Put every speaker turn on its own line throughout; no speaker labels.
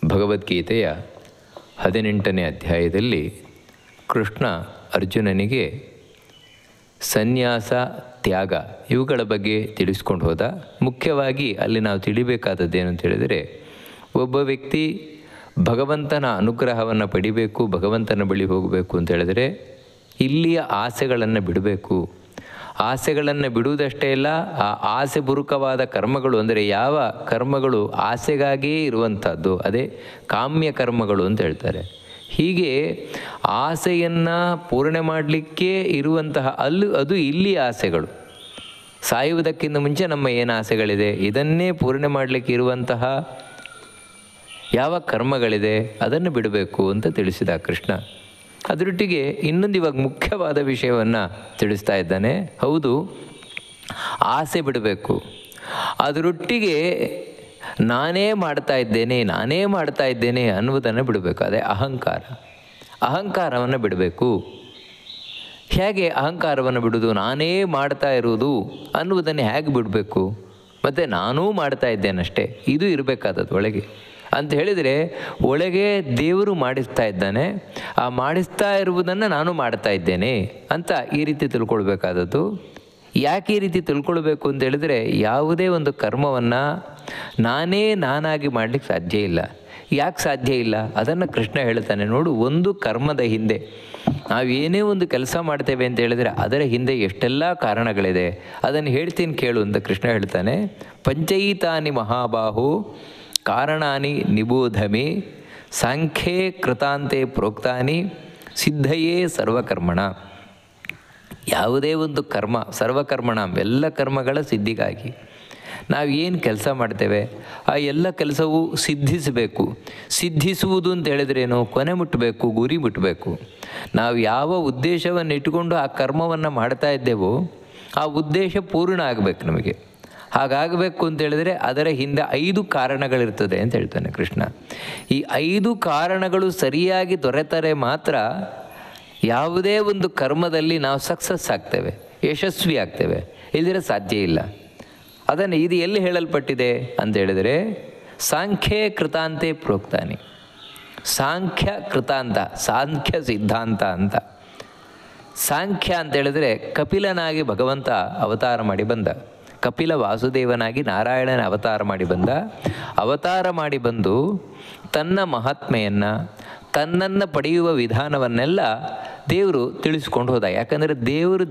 ಭಗವದ್ಗೀತೆಯ 18ನೇ ಅಧ್ಯಾಯದಲ್ಲಿ ಕೃಷ್ಣ ಅರ್ಜುನನಿಗೆ ಸನ್ಯಾಸ, ತ್ಯಾಗ ಇವುಗಳ ಬಗ್ಗೆ ತಿಳಿಸ್ಕೊಂಡು ಹೋದ. ಮುಖ್ಯವಾಗಿ ಅಲ್ಲಿ ನಾವು ತಿಳಿಬೇಕಾದದ್ದೇನು ಅಂತ ಹೇಳಿದರೆ, ಒಬ್ಬ ವ್ಯಕ್ತಿ ಭಗವಂತನ ಅನುಗ್ರಹವನ್ನು ಪಡಿಬೇಕು, ಭಗವಂತನ ಬಳಿ ಹೋಗಬೇಕು ಅಂತ ಹೇಳಿದರೆ ಇಲ್ಲಿಯ ಆಸೆಗಳನ್ನು ಬಿಡಬೇಕು. ಆಸೆಗಳನ್ನು ಬಿಡುವುದಷ್ಟೇ ಅಲ್ಲ, ಆ ಆಸೆ ಪೂರ್ವಕವಾದ ಕರ್ಮಗಳು ಅಂದರೆ ಯಾವ ಕರ್ಮಗಳು ಆಸೆಗಾಗಿಯೇ ಇರುವಂಥದ್ದು, ಅದೇ ಕಾಮ್ಯ ಕರ್ಮಗಳು ಅಂತ ಹೇಳ್ತಾರೆ. ಹೀಗೆ ಆಸೆಯನ್ನು ಪೂರ್ಣೆ ಮಾಡಲಿಕ್ಕೆ ಇರುವಂತಹ ಅದು ಇಲ್ಲಿ ಆಸೆಗಳು. ಸಾಯುವುದಕ್ಕಿಂತ ಮುಂಚೆ ನಮ್ಮ ಏನು ಆಸೆಗಳಿದೆ, ಇದನ್ನೇ ಪೂರ್ಣೆ ಮಾಡಲಿಕ್ಕೆ ಇರುವಂತಹ ಯಾವ ಕರ್ಮಗಳಿದೆ ಅದನ್ನು ಬಿಡಬೇಕು ಅಂತ ತಿಳಿಸಿದ ಕೃಷ್ಣ. ಅದರೊಟ್ಟಿಗೆ ಇನ್ನೊಂದು ಇವಾಗ ಮುಖ್ಯವಾದ ವಿಷಯವನ್ನು ತಿಳಿಸ್ತಾ ಇದ್ದಾನೆ. ಹೌದು, ಆಸೆ ಬಿಡಬೇಕು. ಅದರೊಟ್ಟಿಗೆ ನಾನೇ ಮಾಡ್ತಾ ಇದ್ದೇನೆ ಅನ್ನುವುದನ್ನು ಬಿಡಬೇಕು. ಅದೇ ಅಹಂಕಾರವನ್ನು ಬಿಡಬೇಕು. ಹೇಗೆ ಅಹಂಕಾರವನ್ನು ಬಿಡೋದು? ನಾನೇ ಮಾಡ್ತಾ ಇರುವುದು ಅನ್ನುವುದನ್ನು ಹೇಗೆ ಬಿಡಬೇಕು? ಮತ್ತು ನಾನೂ ಮಾಡ್ತಾ ಇದ್ದೇನಷ್ಟೇ, ಇದು ಇರಬೇಕಾದದ್ದು ಒಳಗೆ ಅಂತ ಹೇಳಿದರೆ, ಒಳಗೆ ದೇವರು ಮಾಡಿಸ್ತಾ ಇದ್ದಾನೆ, ಆ ಮಾಡಿಸ್ತಾ ಇರುವುದನ್ನು ನಾನು ಮಾಡ್ತಾ ಇದ್ದೇನೆ ಅಂತ ಈ ರೀತಿ ತಿಳ್ಕೊಳ್ಬೇಕಾದದ್ದು. ಯಾಕೆ ಈ ರೀತಿ ತಿಳ್ಕೊಳ್ಬೇಕು ಅಂತ ಹೇಳಿದರೆ, ಯಾವುದೇ ಒಂದು ಕರ್ಮವನ್ನು ನಾನಾಗಿ ಮಾಡಲಿಕ್ಕೆ ಸಾಧ್ಯ ಇಲ್ಲ. ಯಾಕೆ ಸಾಧ್ಯ ಇಲ್ಲ ಅದನ್ನು ಕೃಷ್ಣ ಹೇಳ್ತಾನೆ. ನೋಡು, ಒಂದು ಕರ್ಮದ ಹಿಂದೆ ನಾವೇನೇ ಒಂದು ಕೆಲಸ ಮಾಡ್ತೇವೆ ಅಂತ ಹೇಳಿದರೆ ಅದರ ಹಿಂದೆ ಎಷ್ಟೆಲ್ಲ ಕಾರಣಗಳಿದೆ, ಅದನ್ನು ಹೇಳ್ತೀನಿ ಕೇಳು ಅಂತ ಕೃಷ್ಣ ಹೇಳ್ತಾನೆ. ಪಂಚೈತಾನಿ ಮಹಾಬಾಹು ಕಾರಣಾನಿ ನಿಬೋಧಮೆ ಸಾಂಖ್ಯೇ ಕೃತಾಂತೆ ಪ್ರೋಕ್ತಾನಿ ಸಿದ್ಧಯೇ ಸರ್ವಕರ್ಮಣ. ಯಾವುದೇ ಒಂದು ಕರ್ಮ ಸರ್ವಕರ್ಮಣ, ಎಲ್ಲ ಕರ್ಮಗಳ ಸಿದ್ಧಿಗಾಗಿ ನಾವು ಏನು ಕೆಲಸ ಮಾಡ್ತೇವೆ ಆ ಎಲ್ಲ ಕೆಲಸವೂ ಸಿದ್ಧಿಸಬೇಕು. ಸಿದ್ಧಿಸುವುದು ಅಂತ ಹೇಳಿದ್ರೇನು? ಕೊನೆ ಮುಟ್ಟಬೇಕು, ಗುರಿ ಮುಟ್ಟಬೇಕು. ನಾವು ಯಾವ ಉದ್ದೇಶವನ್ನು ಇಟ್ಟುಕೊಂಡು ಆ ಕರ್ಮವನ್ನು ಮಾಡ್ತಾ ಇದ್ದೇವೋ ಆ ಉದ್ದೇಶ ಪೂರ್ಣ ಆಗಬೇಕು ನಮಗೆ. ಹಾಗಾಗಬೇಕು ಅಂತ ಹೇಳಿದರೆ ಅದರ ಹಿಂದೆ 5 ಕಾರಣಗಳಿರ್ತದೆ ಅಂತ ಹೇಳ್ತಾನೆ ಕೃಷ್ಣ. ಈ 5 ಕಾರಣಗಳು ಸರಿಯಾಗಿ ದೊರೆತರೆ ಮಾತ್ರ ಯಾವುದೇ ಒಂದು ಕರ್ಮದಲ್ಲಿ ನಾವು ಸಕ್ಸಸ್ ಆಗ್ತೇವೆ, ಯಶಸ್ವಿ ಆಗ್ತೇವೆ. ಇಲ್ಲದಿದ್ರೆ ಸಾಧ್ಯ ಇಲ್ಲ. ಅದನ್ನು ಇದು ಎಲ್ಲಿ ಹೇಳಲ್ಪಟ್ಟಿದೆ ಅಂತ ಹೇಳಿದರೆ, ಸಾಂಖ್ಯೇ ಕೃತಾಂತೆ ಪ್ರೋಕ್ತಾನಿ. ಸಾಂಖ್ಯ ಕೃತಾಂತ, ಸಾಂಖ್ಯ ಸಿದ್ಧಾಂತ ಅಂತ. ಸಾಂಖ್ಯ ಅಂತ ಹೇಳಿದರೆ ಕಪಿಲನಾಗಿ ಭಗವಂತ ಅವತಾರ ಮಾಡಿ ಬಂದ, ಕಪಿಲ ವಾಸುದೇವನಾಗಿ ನಾರಾಯಣನ ಅವತಾರ ಮಾಡಿ ಬಂದು ತನ್ನ ಮಹಾತ್ಮೆಯನ್ನು, ತನ್ನನ್ನು ಪಡೆಯುವ ವಿಧಾನವನ್ನೆಲ್ಲ ದೇವರು ತಿಳಿಸ್ಕೊಂಡು ಹೋದ. ಯಾಕಂದರೆ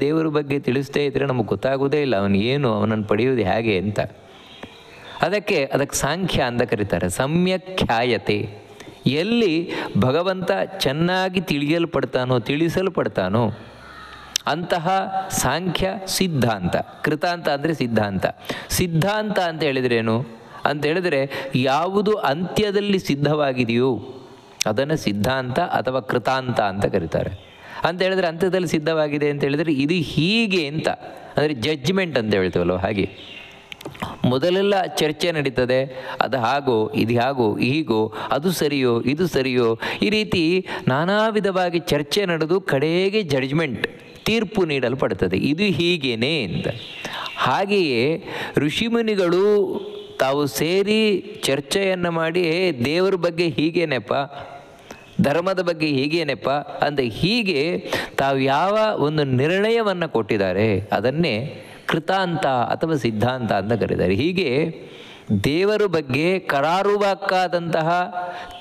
ದೇವರ ಬಗ್ಗೆ ತಿಳಿಸ್ತೇ ಇದ್ದರೆ ನಮಗೆ ಗೊತ್ತಾಗೋದೇ ಇಲ್ಲ ಅವನು ಏನು, ಅವನನ್ನು ಪಡೆಯುವುದು ಹೇಗೆ ಅಂತ. ಅದಕ್ಕೆ ಸಾಂಖ್ಯ ಅಂತ ಕರೀತಾರೆ. ಸಮ್ಯಕ್ಖ್ಯಾಯತೆ, ಎಲ್ಲಿ ಭಗವಂತ ಚೆನ್ನಾಗಿ ತಿಳಿಸಲ್ಪಡ್ತಾನೋ ಅಂತಹ ಸಾಂಖ್ಯ ಸಿದ್ಧಾಂತ. ಕೃತಾಂತ ಅಂದರೆ ಸಿದ್ಧಾಂತ ಅಂತ ಹೇಳಿದ್ರೇನು ಅಂತ ಹೇಳಿದರೆ, ಯಾವುದು ಅಂತ್ಯದಲ್ಲಿ ಸಿದ್ಧವಾಗಿದೆಯೋ ಅದನ್ನು ಸಿದ್ಧಾಂತ ಅಥವಾ ಕೃತಾಂತ ಅಂತ ಕರೀತಾರೆ. ಅಂತ ಹೇಳಿದರೆ ಅಂತ್ಯದಲ್ಲಿ ಸಿದ್ಧವಾಗಿದೆ ಅಂತ ಹೇಳಿದರೆ ಇದು ಹೀಗೆ ಅಂತ, ಅಂದರೆ ಜಡ್ಜ್ಮೆಂಟ್ ಅಂತ ಹೇಳ್ತೀವಲ್ವ, ಹಾಗೆ ಮೊದಲೆಲ್ಲ ಚರ್ಚೆ ನಡೀತದೆ. ಅದು ಹಾಗೋ ಇದು ಹಾಗೋ ಹೀಗೋ, ಅದು ಸರಿಯೋ ಇದು ಸರಿಯೋ, ಈ ರೀತಿ ನಾನಾ ವಿಧವಾಗಿ ಚರ್ಚೆ ನಡೆದು ಕಡೆಗೆ ಜಡ್ಜ್ಮೆಂಟ್, ತೀರ್ಪು ನೀಡಲ್ಪಡ್ತದೆ. ಇದು ಹೀಗೇನೆ ಅಂತ. ಹಾಗೆಯೇ ಋಷಿಮುನಿಗಳು ತಾವು ಸೇರಿ ಚರ್ಚೆಯನ್ನು ಮಾಡಿ ದೇವರ ಬಗ್ಗೆ ಹೀಗೇನೆಪ್ಪ, ಧರ್ಮದ ಬಗ್ಗೆ ಹೀಗೇನೆಪ್ಪ ಅಂತ ಹೀಗೆ ತಾವು ಯಾವ ಒಂದು ನಿರ್ಣಯವನ್ನು ಕೊಟ್ಟಿದ್ದಾರೆ ಅದನ್ನೇ ಕೃತಾಂತ ಅಥವಾ ಸಿದ್ಧಾಂತ ಅಂತ ಕರೀತಾರೆ. ಹೀಗೆ ದೇವರ ಬಗ್ಗೆ ಕರಾರುವಾಕ್ಕಾದಂತಹ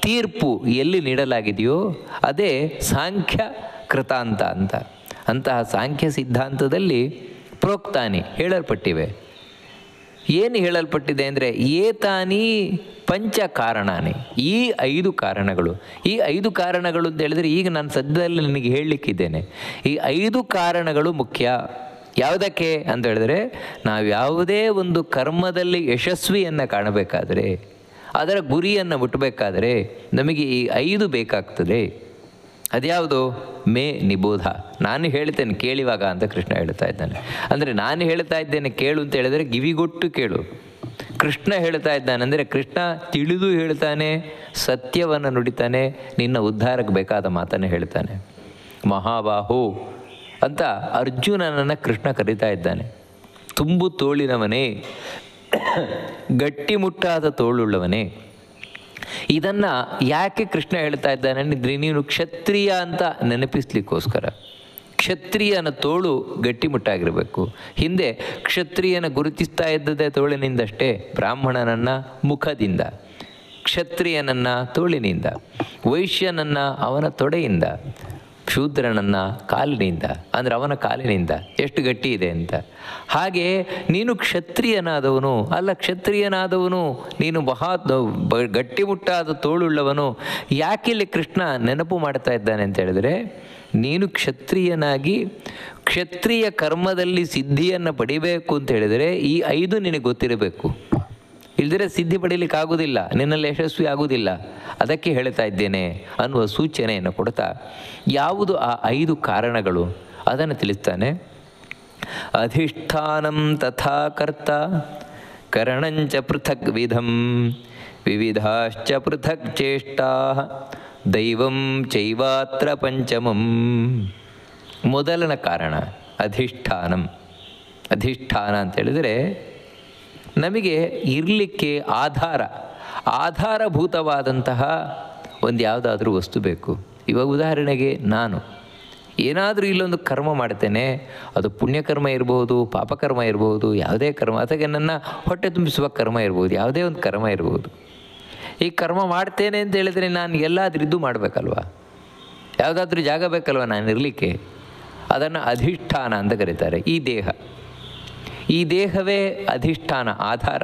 ತೀರ್ಪು ಎಲ್ಲಿ ನೀಡಲಾಗಿದೆಯೋ ಅದೇ ಸಾಂಖ್ಯ ಕೃತಾಂತ ಅಂತ. ಅಂತಹ ಸಾಂಖ್ಯ ಸಿದ್ಧಾಂತದಲ್ಲಿ ಪ್ರೋಕ್ತಾನಿ ಹೇಳಲ್ಪಟ್ಟಿವೆ. ಏನು ಹೇಳಲ್ಪಟ್ಟಿದೆ ಅಂದರೆ, ಏತಾನಿ ಪಂಚ ಕಾರಣಾನಿ, ಈ 5 ಕಾರಣಗಳು. ಈ 5 ಕಾರಣಗಳು ಅಂತ ಹೇಳಿದರೆ ಈಗ ನಾನು ಸದ್ಯದಲ್ಲಿ ನನಗೆ ಹೇಳಲಿಕ್ಕಿದ್ದೇನೆ. ಈ 5 ಕಾರಣಗಳು ಮುಖ್ಯ. ಯಾವುದಕ್ಕೆ ಅಂತ ಹೇಳಿದರೆ, ನಾವು ಯಾವುದೇ ಒಂದು ಕರ್ಮದಲ್ಲಿ ಯಶಸ್ವಿಯನ್ನು ಕಾಣಬೇಕಾದರೆ, ಅದರ ಗುರಿಯನ್ನು ಮುಟ್ಟಬೇಕಾದರೆ ನಮಗೆ ಈ 5 ಬೇಕಾಗ್ತದೆ. ಅದ್ಯಾವುದು? ಮೇ ನಿಬೋಧ, ನಾನು ಹೇಳ್ತೇನೆ ಕೇಳಿವಾಗ ಅಂತ ಕೃಷ್ಣ ಹೇಳ್ತಾ ಇದ್ದಾನೆ. ಅಂದರೆ ನಾನು ಹೇಳ್ತಾ ಇದ್ದೇನೆ ಕೇಳು ಅಂತ ಹೇಳಿದರೆ ಕಿವಿಗೊಟ್ಟು ಕೇಳು. ಕೃಷ್ಣ ಹೇಳ್ತಾ ಇದ್ದಾನೆ ಅಂದರೆ ಕೃಷ್ಣ ತಿಳಿದು ಹೇಳ್ತಾನೆ, ಸತ್ಯವನ್ನು ನುಡಿತಾನೆ, ನಿನ್ನ ಉದ್ಧಾರಕ್ಕೆ ಬೇಕಾದ ಮಾತನ್ನು ಹೇಳ್ತಾನೆ. ಮಹಾಬಾಹು ಅಂತ ಅರ್ಜುನನನ್ನು ಕೃಷ್ಣ ಕರೀತಾ ಇದ್ದಾನೆ. ತುಂಬು ತೋಳಿನವನೇ, ಗಟ್ಟಿಮುಟ್ಟಾದ ತೋಳುಳ್ಳವನೇ, ಇದನ್ನು ಯಾಕೆ ಕೃಷ್ಣ ಹೇಳ್ತಾ ಇದ್ದಾನೆ ಅಂದರೆ ನೀನು ಕ್ಷತ್ರಿಯ ಅಂತ ನೆನಪಿಸ್ಲಿಕ್ಕೋಸ್ಕರ. ಕ್ಷತ್ರಿಯನ ತೋಳು ಗಟ್ಟಿಮುಟ್ಟಾಗಿರಬೇಕು. ಹಿಂದೆ ಕ್ಷತ್ರಿಯನ ಗುರುತಿಸ್ತಾ ಇದ್ದದೇ ತೋಳಿನಿಂದಷ್ಟೇ, ಬ್ರಾಹ್ಮಣನನ್ನು ಮುಖದಿಂದ, ಕ್ಷತ್ರಿಯನನ್ನು ತೋಳಿನಿಂದ, ವೈಶ್ಯನನ್ನು ಅವನ ತೊಡೆಯಿಂದ, ಶೂದ್ರನನ್ನು ಕಾಲಿನಿಂದ, ಅಂದರೆ ಅವನ ಕಾಲಿನಿಂದ ಎಷ್ಟು ಗಟ್ಟಿ ಇದೆ ಅಂತ. ಹಾಗೆ ನೀನು ಕ್ಷತ್ರಿಯನಾದವನು ಅಲ್ಲ, ಕ್ಷತ್ರಿಯನಾದವನು ನೀನು ಗಟ್ಟಿಮುಟ್ಟಾದ ತೋಳುಳ್ಳವನು. ಯಾಕಿಲ್ಲಿ ಕೃಷ್ಣ ನೆನಪು ಮಾಡ್ತಾ ಇದ್ದಾನೆ ಅಂತ ಹೇಳಿದ್ರೆ, ನೀನು ಕ್ಷತ್ರಿಯನಾಗಿ ಕ್ಷತ್ರಿಯ ಕರ್ಮದಲ್ಲಿ ಸಿದ್ಧಿಯನ್ನು ಪಡಿಬೇಕು ಅಂತ ಹೇಳಿದರೆ ಈ 5 ನಿನಗೆ ಗೊತ್ತಿರಬೇಕು. ಇಲ್ದಿರೆ ಸಿದ್ಧಿ ಪಡೀಲಿಕ್ಕಾಗೋದಿಲ್ಲ, ನಿನ್ನಲ್ಲಿ ಯಶಸ್ವಿ ಆಗುವುದಿಲ್ಲ. ಅದಕ್ಕೆ ಹೇಳ್ತಾ ಇದ್ದೇನೆ ಅನ್ನುವ ಸೂಚನೆಯನ್ನು ಕೊಡ್ತಾ ಯಾವುದು ಆ 5 ಕಾರಣಗಳು ಅದನ್ನು ತಿಳಿಸ್ತಾನೆ. ಅಧಿಷ್ಠಾನಂ ತಥಾ ಕರ್ತ ಕರಣಂಚ ಪೃಥಕ್ ವಿಧಂ ವಿವಿಧಾಶ್ಚ ಪೃಥಕ್ ಚೇಷ್ಟಾ ದೈವಂ ಚೈವಾತ್ರ ಪಂಚಮಂ. ಮೊದಲನ ಕಾರಣ ಅಧಿಷ್ಠಾನಂ. ಅಧಿಷ್ಠಾನ ಅಂತೇಳಿದರೆ ನಮಗೆ ಇರಲಿಕ್ಕೆ ಆಧಾರಭೂತವಾದಂತಹ ಒಂದು ಯಾವುದಾದ್ರೂ ವಸ್ತು ಬೇಕು. ಇವಾಗ ಉದಾಹರಣೆಗೆ ನಾನು ಏನಾದರೂ ಇಲ್ಲೊಂದು ಕರ್ಮ ಮಾಡ್ತೇನೆ, ಅದು ಪುಣ್ಯಕರ್ಮ ಇರ್ಬೋದು, ಪಾಪಕರ್ಮ ಇರ್ಬೋದು, ಯಾವುದೇ ಕರ್ಮ, ಅಥವಾ ನನ್ನ ಹೊಟ್ಟೆ ತುಂಬಿಸುವ ಕರ್ಮ ಇರ್ಬೋದು, ಯಾವುದೇ ಒಂದು ಕರ್ಮ ಇರ್ಬೋದು. ಈ ಕರ್ಮ ಮಾಡ್ತೇನೆ ಅಂತ ಹೇಳಿದರೆ ನಾನು ಎಲ್ಲಾದ್ರೂ ಇದ್ದು ಮಾಡಬೇಕಲ್ವ, ಯಾವುದಾದ್ರೂ ಜಾಗ ಬೇಕಲ್ವ ನಾನು ಇರಲಿಕ್ಕೆ. ಅದನ್ನು ಅಧಿಷ್ಠಾನ ಅಂತ ಕರೀತಾರೆ. ಈ ದೇಹವೇ ಅಧಿಷ್ಠಾನ, ಆಧಾರ.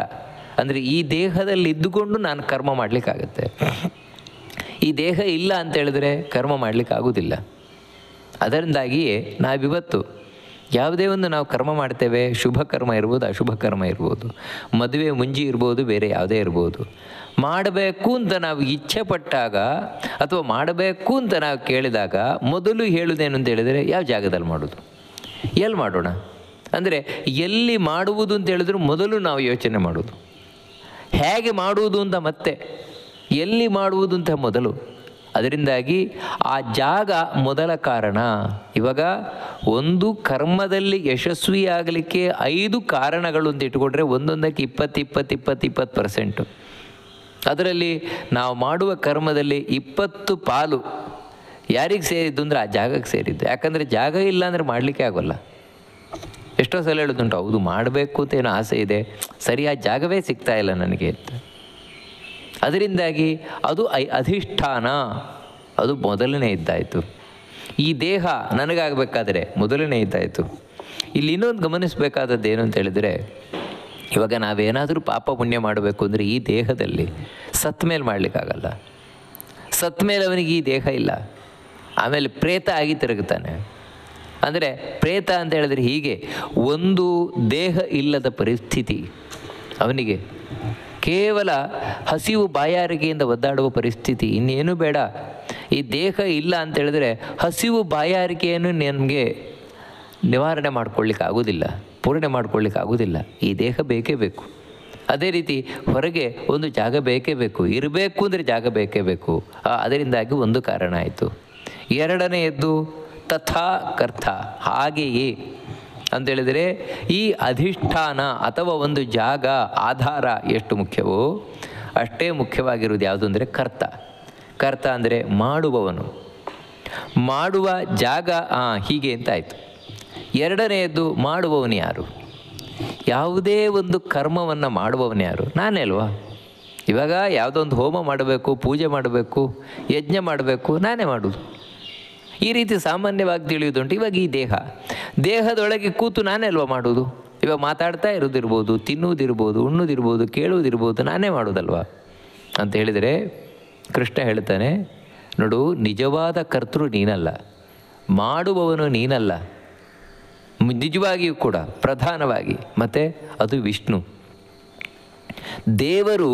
ಅಂದರೆ ಈ ದೇಹದಲ್ಲಿ ಇದ್ದುಕೊಂಡು ನಾನು ಕರ್ಮ ಮಾಡಲಿಕ್ಕಾಗತ್ತೆ. ಈ ದೇಹ ಇಲ್ಲ ಅಂತ ಹೇಳಿದ್ರೆ ಕರ್ಮ ಮಾಡಲಿಕ್ಕಾಗೋದಿಲ್ಲ. ಅದರಿಂದಾಗಿಯೇ ನಾವಿವತ್ತು ಯಾವುದೇ ಒಂದು ನಾವು ಕರ್ಮ ಮಾಡ್ತೇವೆ, ಶುಭ ಕರ್ಮ ಇರ್ಬೋದು, ಅಶುಭ ಕರ್ಮ ಇರ್ಬೋದು, ಮದುವೆ ಮುಂಜಿ ಇರ್ಬೋದು, ಬೇರೆ ಯಾವುದೇ ಇರ್ಬೋದು, ಮಾಡಬೇಕು ಅಂತ ನಾವು ಇಚ್ಛೆ ಪಟ್ಟಾಗ ಅಥವಾ ಮಾಡಬೇಕು ಅಂತ ನಾವು ಕೇಳಿದಾಗ ಮೊದಲು ಹೇಳುವುದೇನು ಅಂತ ಹೇಳಿದರೆ ಯಾವ ಜಾಗದಲ್ಲಿ ಮಾಡೋದು, ಎಲ್ಲಿ ಮಾಡೋಣ, ಅಂದರೆ ಎಲ್ಲಿ ಮಾಡುವುದು ಅಂತ ಹೇಳಿದ್ರು ಮೊದಲು ನಾವು ಯೋಚನೆ ಮಾಡೋದು, ಹೇಗೆ ಮಾಡುವುದು ಅಂತ ಮತ್ತೆ ಎಲ್ಲಿ ಮಾಡುವುದು ಅಂತ ಮೊದಲು. ಅದರಿಂದಾಗಿ ಆ ಜಾಗ ಮೊದಲ ಕಾರಣ. ಇವಾಗ ಒಂದು ಕರ್ಮದಲ್ಲಿ ಯಶಸ್ವಿಯಾಗಲಿಕ್ಕೆ 5 ಕಾರಣಗಳು ಅಂತ ಇಟ್ಕೊಂಡ್ರೆ ಒಂದೊಂದಕ್ಕೆ 20% ಅದರಲ್ಲಿ ನಾವು ಮಾಡುವ ಕರ್ಮದಲ್ಲಿ 20 ಪಾಲು ಯಾರಿಗೆ ಸೇರಿದ್ದು ಅಂದರೆ ಆ ಜಾಗಕ್ಕೆ ಸೇರಿದ್ದು. ಯಾಕಂದರೆ ಜಾಗ ಇಲ್ಲ ಅಂದರೆ ಮಾಡಲಿಕ್ಕೆ ಆಗೋಲ್ಲ. ಎಷ್ಟೋ ಸಲ ಹೇಳೋದುಂಟು, ಹೌದು ಮಾಡಬೇಕು ಅಂತ ಏನೋ ಆಸೆ ಇದೆ, ಸರಿಯಾದ ಜಾಗವೇ ಸಿಗ್ತಾ ಇಲ್ಲ ನನಗೆ ಅಂತ. ಅದರಿಂದಾಗಿ ಅದು ಅಧಿಷ್ಠಾನ, ಅದು ಮೊದಲನೇ ಇದ್ದಾಯಿತು. ಈ ದೇಹ ನನಗಾಗಬೇಕಾದ್ರೆ ಮೊದಲನೇ ಇದ್ದಾಯಿತು. ಇಲ್ಲಿ ಇನ್ನೊಂದು ಗಮನಿಸಬೇಕಾದದ್ದು ಏನು ಅಂತ ಹೇಳಿದರೆ, ಇವಾಗ ನಾವೇನಾದರೂ ಪಾಪ ಪುಣ್ಯ ಮಾಡಬೇಕು ಅಂದರೆ ಈ ದೇಹದಲ್ಲಿ ಸತ್ತ ಮೇಲೆ ಮಾಡಲಿಕ್ಕಾಗಲ್ಲ. ಸತ್ತ ಮೇಲೆ ಅವನಿಗೆ ಈ ದೇಹ ಇಲ್ಲ, ಆಮೇಲೆ ಪ್ರೇತ ಆಗಿ ತಿರುಗುತ್ತಾನೆ. ಅಂದರೆ ಪ್ರೇತ ಅಂತ ಹೇಳಿದ್ರೆ ಹೀಗೆ ಒಂದು ದೇಹ ಇಲ್ಲದ ಪರಿಸ್ಥಿತಿ ಅವನಿಗೆ, ಕೇವಲ ಹಸಿವು ಬಾಯಾರಿಕೆಯಿಂದ ಒದ್ದಾಡುವ ಪರಿಸ್ಥಿತಿ, ಇನ್ನೇನು ಬೇಡ. ಈ ದೇಹ ಇಲ್ಲ ಅಂತ ಹೇಳಿದ್ರೆ ಹಸಿವು ಬಾಯಾರಿಕೆಯನ್ನು ನಮಗೆ ನಿವಾರಣೆ ಮಾಡ್ಕೊಳ್ಳಿಕ್ಕಾಗೋದಿಲ್ಲ, ಪೂರ್ಣೆ ಮಾಡ್ಕೊಳ್ಳಿಕ್ಕಾಗೋದಿಲ್ಲ. ಈ ದೇಹ ಬೇಕೇ ಬೇಕು. ಅದೇ ರೀತಿ ಹೊರಗೆ ಒಂದು ಜಾಗ ಬೇಕೇ ಬೇಕು, ಇರಬೇಕು ಅಂದರೆ ಜಾಗ ಬೇಕೇ ಬೇಕು. ಅದರಿಂದಾಗಿ ಒಂದು ಕಾರಣ ಆಯಿತು. ಎರಡನೆಯದ್ದು ತಥಾ ಕರ್ತ, ಹಾಗೆಯೇ ಅಂತೇಳಿದರೆ ಈ ಅಧಿಷ್ಠಾನ ಅಥವಾ ಒಂದು ಜಾಗ, ಆಧಾರ ಎಷ್ಟು ಮುಖ್ಯವೋ ಅಷ್ಟೇ ಮುಖ್ಯವಾಗಿರುವುದು ಯಾವುದು ಅಂದರೆ ಕರ್ತ. ಕರ್ತ ಅಂದರೆ ಮಾಡುವವನು, ಮಾಡುವ ಜಾಗ ಹೀಗೆ ಅಂತ ಆಯಿತು. ಎರಡನೆಯದ್ದು ಮಾಡುವವನು ಯಾರು, ಯಾವುದೇ ಒಂದು ಕರ್ಮವನ್ನು ಮಾಡುವವನು ಯಾರು, ನಾನೇ ಅಲ್ವಾ. ಇವಾಗ ಯಾವುದೋ ಒಂದು ಹೋಮ ಮಾಡಬೇಕು, ಪೂಜೆ ಮಾಡಬೇಕು, ಯಜ್ಞ ಮಾಡಬೇಕು, ನಾನೇ ಮಾಡೋದು. ಈ ರೀತಿ ಸಾಮಾನ್ಯವಾಗಿ ತಿಳಿಯುವುದುಂಟು. ಇವಾಗ ಈ ದೇಹದೊಳಗೆ ಕೂತು ನಾನೇ ಅಲ್ವಾ ಮಾಡೋದು. ಇವಾಗ ಮಾತಾಡ್ತಾ ಇರೋದಿರ್ಬೋದು, ತಿನ್ನುವುದಿರ್ಬೋದು, ಉಣ್ಣುವುದಿರ್ಬೋದು, ಕೇಳುವುದಿರ್ಬೋದು, ನಾನೇ ಮಾಡೋದಲ್ವಾ ಅಂತ ಹೇಳಿದರೆ ಕೃಷ್ಣ ಹೇಳ್ತಾನೆ, ನೋಡು, ನಿಜವಾದ ಕರ್ತೃ ನೀನಲ್ಲ, ಮಾಡುವವನು ನೀನಲ್ಲ, ನಿಜವಾಗಿಯೂ ಕೂಡ ಪ್ರಧಾನವಾಗಿ. ಮತ್ತು ಅದು ವಿಷ್ಣು ದೇವರು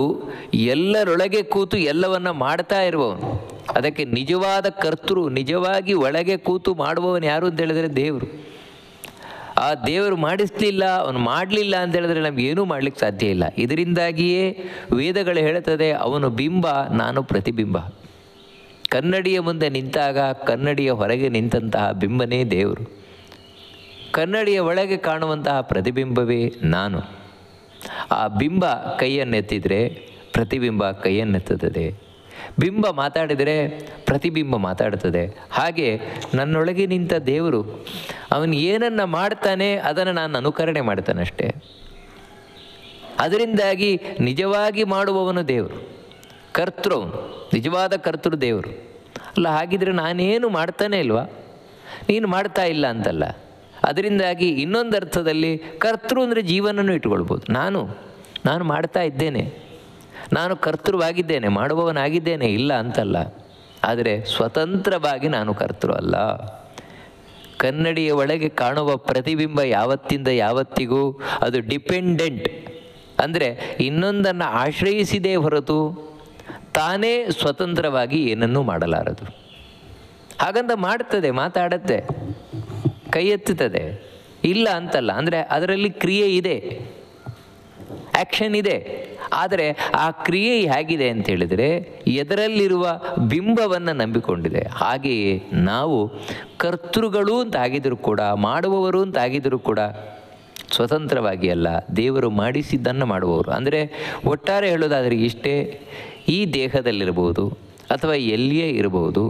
ಎಲ್ಲರೊಳಗೆ ಕೂತು ಎಲ್ಲವನ್ನ ಮಾಡ್ತಾ ಇರುವವನು. ಅದಕ್ಕೆ ನಿಜವಾದ ಕರ್ತೃ, ನಿಜವಾಗಿ ಒಳಗೆ ಕೂತು ಮಾಡುವವನು ಯಾರು ಅಂತ ಹೇಳಿದರೆ ದೇವರು. ಆ ದೇವರು ಮಾಡಿಸಲಿಲ್ಲ, ಅವನು ಮಾಡಲಿಲ್ಲ ಅಂತ ಹೇಳಿದ್ರೆ ನಮಗೇನೂ ಮಾಡಲಿಕ್ಕೆ ಸಾಧ್ಯ ಇಲ್ಲ. ಇದರಿಂದಾಗಿಯೇ ವೇದಗಳು ಹೇಳುತ್ತದೆ, ಅವನು ಬಿಂಬ, ನಾನು ಪ್ರತಿಬಿಂಬ. ಕನ್ನಡಿಯ ಮುಂದೆ ನಿಂತಾಗ ಕನ್ನಡಿಯ ಹೊರಗೆ ನಿಂತಹ ಬಿಂಬನೇ ದೇವರು. ಕನ್ನಡಿಯ ಒಳಗೆ ಕಾಣುವಂತಹ ಪ್ರತಿಬಿಂಬವೇ ನಾನು. ಆ ಬಿಂಬ ಕೈಯನ್ನೆತ್ತಿದರೆ ಪ್ರತಿಬಿಂಬ ಕೈಯನ್ನೆತ್ತದೆ. ಬಿಂಬ ಮಾತಾಡಿದರೆ ಪ್ರತಿಬಿಂಬ ಮಾತಾಡ್ತದೆ. ಹಾಗೆ ನನ್ನೊಳಗೆ ನಿಂತ ದೇವರು ಅವನು ಏನನ್ನು ಮಾಡ್ತಾನೆ ಅದನ್ನು ನಾನು ಅನುಕರಣೆ ಮಾಡ್ತಾನೆ ಅಷ್ಟೇ. ಅದರಿಂದಾಗಿ ನಿಜವಾಗಿ ಮಾಡುವವನು ದೇವರು, ಕರ್ತೃ ಅವನು, ನಿಜವಾದ ಕರ್ತೃ ದೇವರು. ಅಲ್ಲ ಹಾಗಿದ್ರೆ ನಾನೇನು ಮಾಡ್ತಾನೆ ಇಲ್ವಾ? ನೀನು ಮಾಡ್ತಾ ಇಲ್ಲ ಅಂತಲ್ಲ. ಅದರಿಂದಾಗಿ ಇನ್ನೊಂದು ಅರ್ಥದಲ್ಲಿ ಕರ್ತೃ ಅಂದರೆ ಜೀವನನ್ನು ಇಟ್ಕೊಳ್ಬೋದು. ನಾನು ಮಾಡ್ತಾ ಇದ್ದೇನೆ, ನಾನು ಕರ್ತೃವಾಗಿದ್ದೇನೆ, ಮಾಡುವವನಾಗಿದ್ದೇನೆ, ಇಲ್ಲ ಅಂತಲ್ಲ. ಆದರೆ ಸ್ವತಂತ್ರವಾಗಿ ನಾನು ಕರ್ತೃ ಅಲ್ಲ. ಕನ್ನಡಿಯ ಒಳಗೆ ಕಾಣುವ ಪ್ರತಿಬಿಂಬ ಯಾವತ್ತಿಂದ ಯಾವತ್ತಿಗೂ ಅದು ಡಿಪೆಂಡೆಂಟ್, ಅಂದರೆ ಇನ್ನೊಂದನ್ನು ಆಶ್ರಯಿಸಿದೇ ಹೊರತು ತಾನೇ ಸ್ವತಂತ್ರವಾಗಿ ಏನನ್ನೂ ಮಾಡಲಾರದು. ಹಾಗಂತ ಮಾಡ್ತದೆ, ಮಾತಾಡುತ್ತೆ, ಕೈ ಎತ್ತುತ್ತದೆ, ಇಲ್ಲ ಅಂತಲ್ಲ. ಅಂದರೆ ಅದರಲ್ಲಿ ಕ್ರಿಯೆ ಇದೆ, ಆ್ಯಕ್ಷನ್ ಇದೆ. ಆದರೆ ಆ ಕ್ರಿಯೆ ಹೇಗಿದೆ ಅಂತ ಹೇಳಿದರೆ ಎದರಲ್ಲಿರುವ ಬಿಂಬವನ್ನು ನಂಬಿಕೊಂಡಿದೆ. ಹಾಗೆಯೇ ನಾವು ಕರ್ತೃಗಳು ಅಂತ ಆಗಿದ್ದರೂ ಕೂಡ, ಮಾಡುವವರು ಅಂತ ಆಗಿದ್ದರೂ ಕೂಡ ಸ್ವತಂತ್ರವಾಗಿ ಅಲ್ಲ, ದೇವರು ಮಾಡಿಸಿದ್ದನ್ನು ಮಾಡುವವರು. ಅಂದರೆ ಒಟ್ಟಾರೆ ಹೇಳೋದಾದರೆ ಇಷ್ಟೇ, ಈ ದೇಹದಲ್ಲಿರಬಹುದು ಅಥವಾ ಎಲ್ಲಿಯೇ ಇರಬಹುದು,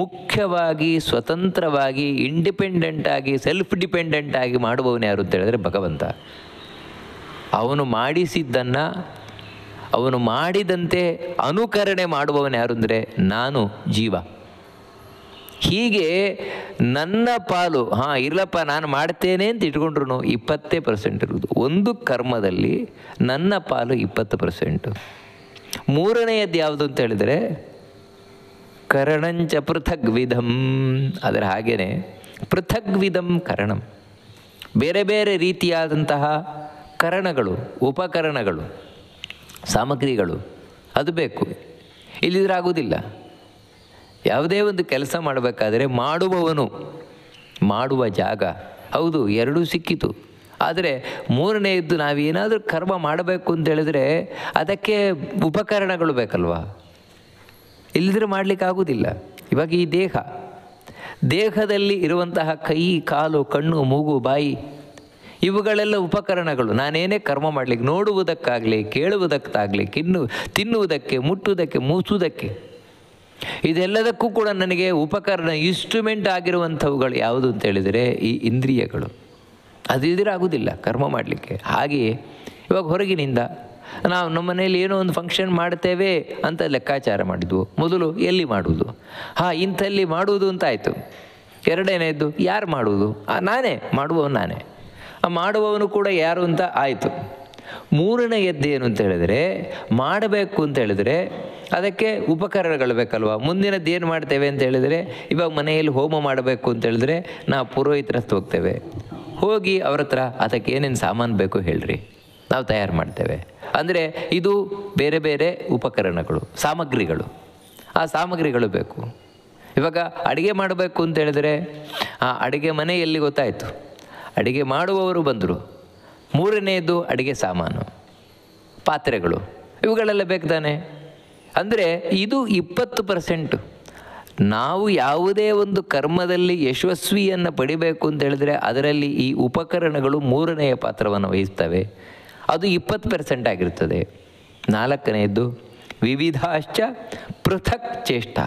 ಮುಖ್ಯವಾಗಿ ಸ್ವತಂತ್ರವಾಗಿ ಇಂಡಿಪೆಂಡೆಂಟಾಗಿ ಸೆಲ್ಫ್ ಡಿಪೆಂಡೆಂಟಾಗಿ ಮಾಡುವವನು ಯಾರು ಅಂತ ಹೇಳಿದ್ರೆ ಭಗವಂತ. ಅವನು ಮಾಡಿಸಿದ್ದನ್ನು ಅವನು ಮಾಡಿದಂತೆ ಅನುಕರಣೆ ಮಾಡುವವನು ಯಾರು ಅಂದರೆ ನಾನು, ಜೀವ. ಹೀಗೆ ನನ್ನ ಪಾಲು ಇರಲಪ್ಪ ನಾನು ಮಾಡ್ತೇನೆ ಅಂತ ಇಟ್ಕೊಂಡ್ರು 20% ಇರುವುದು. ಒಂದು ಕರ್ಮದಲ್ಲಿ ನನ್ನ ಪಾಲು 20%. ಮೂರನೆಯದ್ದು ಯಾವುದು ಅಂತ ಹೇಳಿದರೆ ಕರಣಂಚ ಪೃಥಗ್ವಿಧಂ. ಅದರ ಹಾಗೇನೆ ಪೃಥಗ್ವಿಧಂ ಕರಣಂ, ಬೇರೆ ಬೇರೆ ರೀತಿಯಾದಂತಹ ಕರಣಗಳು, ಉಪಕರಣಗಳು, ಸಾಮಗ್ರಿಗಳು ಅದು ಬೇಕು. ಇಲ್ಲಿದ್ರೆ ಆಗೋದಿಲ್ಲ. ಯಾವುದೇ ಒಂದು ಕೆಲಸ ಮಾಡಬೇಕಾದರೆ ಮಾಡುವವನು, ಮಾಡುವ ಜಾಗ, ಹೌದು ಎರಡೂ ಸಿಕ್ಕಿತು. ಆದರೆ ಮೂರನೆಯದ್ದು ನಾವೇನಾದರೂ ಕರ್ಮ ಮಾಡಬೇಕು ಅಂತ ಹೇಳಿದ್ರೆ ಅದಕ್ಕೆ ಉಪಕರಣಗಳು ಬೇಕಲ್ವಾ? ಇಲ್ಲದ್ರೆ ಮಾಡಲಿಕ್ಕಾಗೋದಿಲ್ಲ. ಇವಾಗ ಈ ದೇಹದಲ್ಲಿ ಇರುವಂತಹ ಕೈ, ಕಾಲು, ಕಣ್ಣು, ಮೂಗು, ಬಾಯಿ ಇವುಗಳೆಲ್ಲ ಉಪಕರಣಗಳು. ನಾನೇನೇ ಕರ್ಮ ಮಾಡಲಿಕ್ಕೆ, ನೋಡುವುದಕ್ಕಾಗಲಿ, ಕೇಳುವುದಕ್ಕಾಗಲಿ, ತಿನ್ನುವುದಕ್ಕೆ, ಮುಟ್ಟುವುದಕ್ಕೆ, ಮೂಸುವುದಕ್ಕೆ, ಇದೆಲ್ಲದಕ್ಕೂ ಕೂಡ ನನಗೆ ಉಪಕರಣ, ಇನ್ಸ್ಟ್ರೂಮೆಂಟ್ ಆಗಿರುವಂಥವುಗಳು ಯಾವುದು ಅಂತ ಹೇಳಿದರೆ ಈ ಇಂದ್ರಿಯಗಳು. ಅದಿದ್ರೆ ಆಗೋದಿಲ್ಲ ಕರ್ಮ ಮಾಡಲಿಕ್ಕೆ. ಹಾಗೆಯೇ ಇವಾಗ ಹೊರಗಿನಿಂದ ನಾವು ನಮ್ಮ ಮನೆಯಲ್ಲಿ ಏನೋ ಒಂದು ಫಂಕ್ಷನ್ ಮಾಡ್ತೇವೆ ಅಂತ ಲೆಕ್ಕಾಚಾರ ಮಾಡಿದ್ವು. ಮೊದಲು ಎಲ್ಲಿ ಮಾಡುವುದು? ಇಂಥಲ್ಲಿ ಮಾಡುವುದು ಅಂತ ಆಯಿತು. ಎರಡನೇದ್ದು ಯಾರು ಮಾಡುವುದು? ನಾನೇ ಮಾಡುವವನು, ನಾನೇ ಮಾಡುವವನು ಕೂಡ ಯಾರು ಅಂತ ಆಯಿತು. ಮೂರನೆಯದ್ದು ಏನು ಅಂತ ಹೇಳಿದರೆ ಮಾಡಬೇಕು ಅಂತ ಹೇಳಿದರೆ ಅದಕ್ಕೆ ಉಪಕರಣಗಳು ಬೇಕಲ್ವ? ಮುಂದಿನದ್ದು ಏನು ಮಾಡ್ತೇವೆ ಅಂತ ಹೇಳಿದರೆ, ಇವಾಗ ಮನೆಯಲ್ಲಿ ಹೋಮ ಮಾಡಬೇಕು ಅಂತ ಹೇಳಿದ್ರೆ ನಾವು ಪುರೋಹಿತರ ಹತ್ರ ಹೋಗ್ತೇವೆ. ಹೋಗಿ ಅವ್ರ ಹತ್ರ ಅದಕ್ಕೆ ಏನೇನು ಸಾಮಾನು ಬೇಕು ಹೇಳ್ರಿ, ನಾವು ತಯಾರು ಮಾಡ್ತೇವೆ. ಅಂದರೆ ಇದು ಬೇರೆ ಬೇರೆ ಉಪಕರಣಗಳು, ಸಾಮಗ್ರಿಗಳು. ಆ ಸಾಮಗ್ರಿಗಳು ಬೇಕು. ಇವಾಗ ಅಡುಗೆ ಮಾಡಬೇಕು ಅಂತ ಹೇಳಿದರೆ ಆ ಅಡುಗೆ ಮನೆ ಎಲ್ಲಿ ಗೊತ್ತಾಯಿತು, ಅಡುಗೆ ಮಾಡುವವರು ಬಂದರು. ಮೂರನೆಯದು ಅಡುಗೆ ಸಾಮಾನು, ಪಾತ್ರೆಗಳು, ಇವುಗಳೆಲ್ಲ ಬೇಕು ತಾನೆ. ಅಂದರೆ ಇದು 20%. ನಾವು ಯಾವುದೇ ಒಂದು ಕರ್ಮದಲ್ಲಿ ಯಶಸ್ವಿಯನ್ನು ಪಡಿಬೇಕು ಅಂತ ಹೇಳಿದ್ರೆ ಅದರಲ್ಲಿ ಈ ಉಪಕರಣಗಳು ಮೂರನೆಯ ಪಾತ್ರವನ್ನು ವಹಿಸ್ತವೆ. ಅದು 20% ಆಗಿರ್ತದೆ. ನಾಲ್ಕನೆಯದ್ದು ವಿವಿಧಾಶ್ಚ ಪೃಥಕ್ ಚೇಷ್ಟಾ,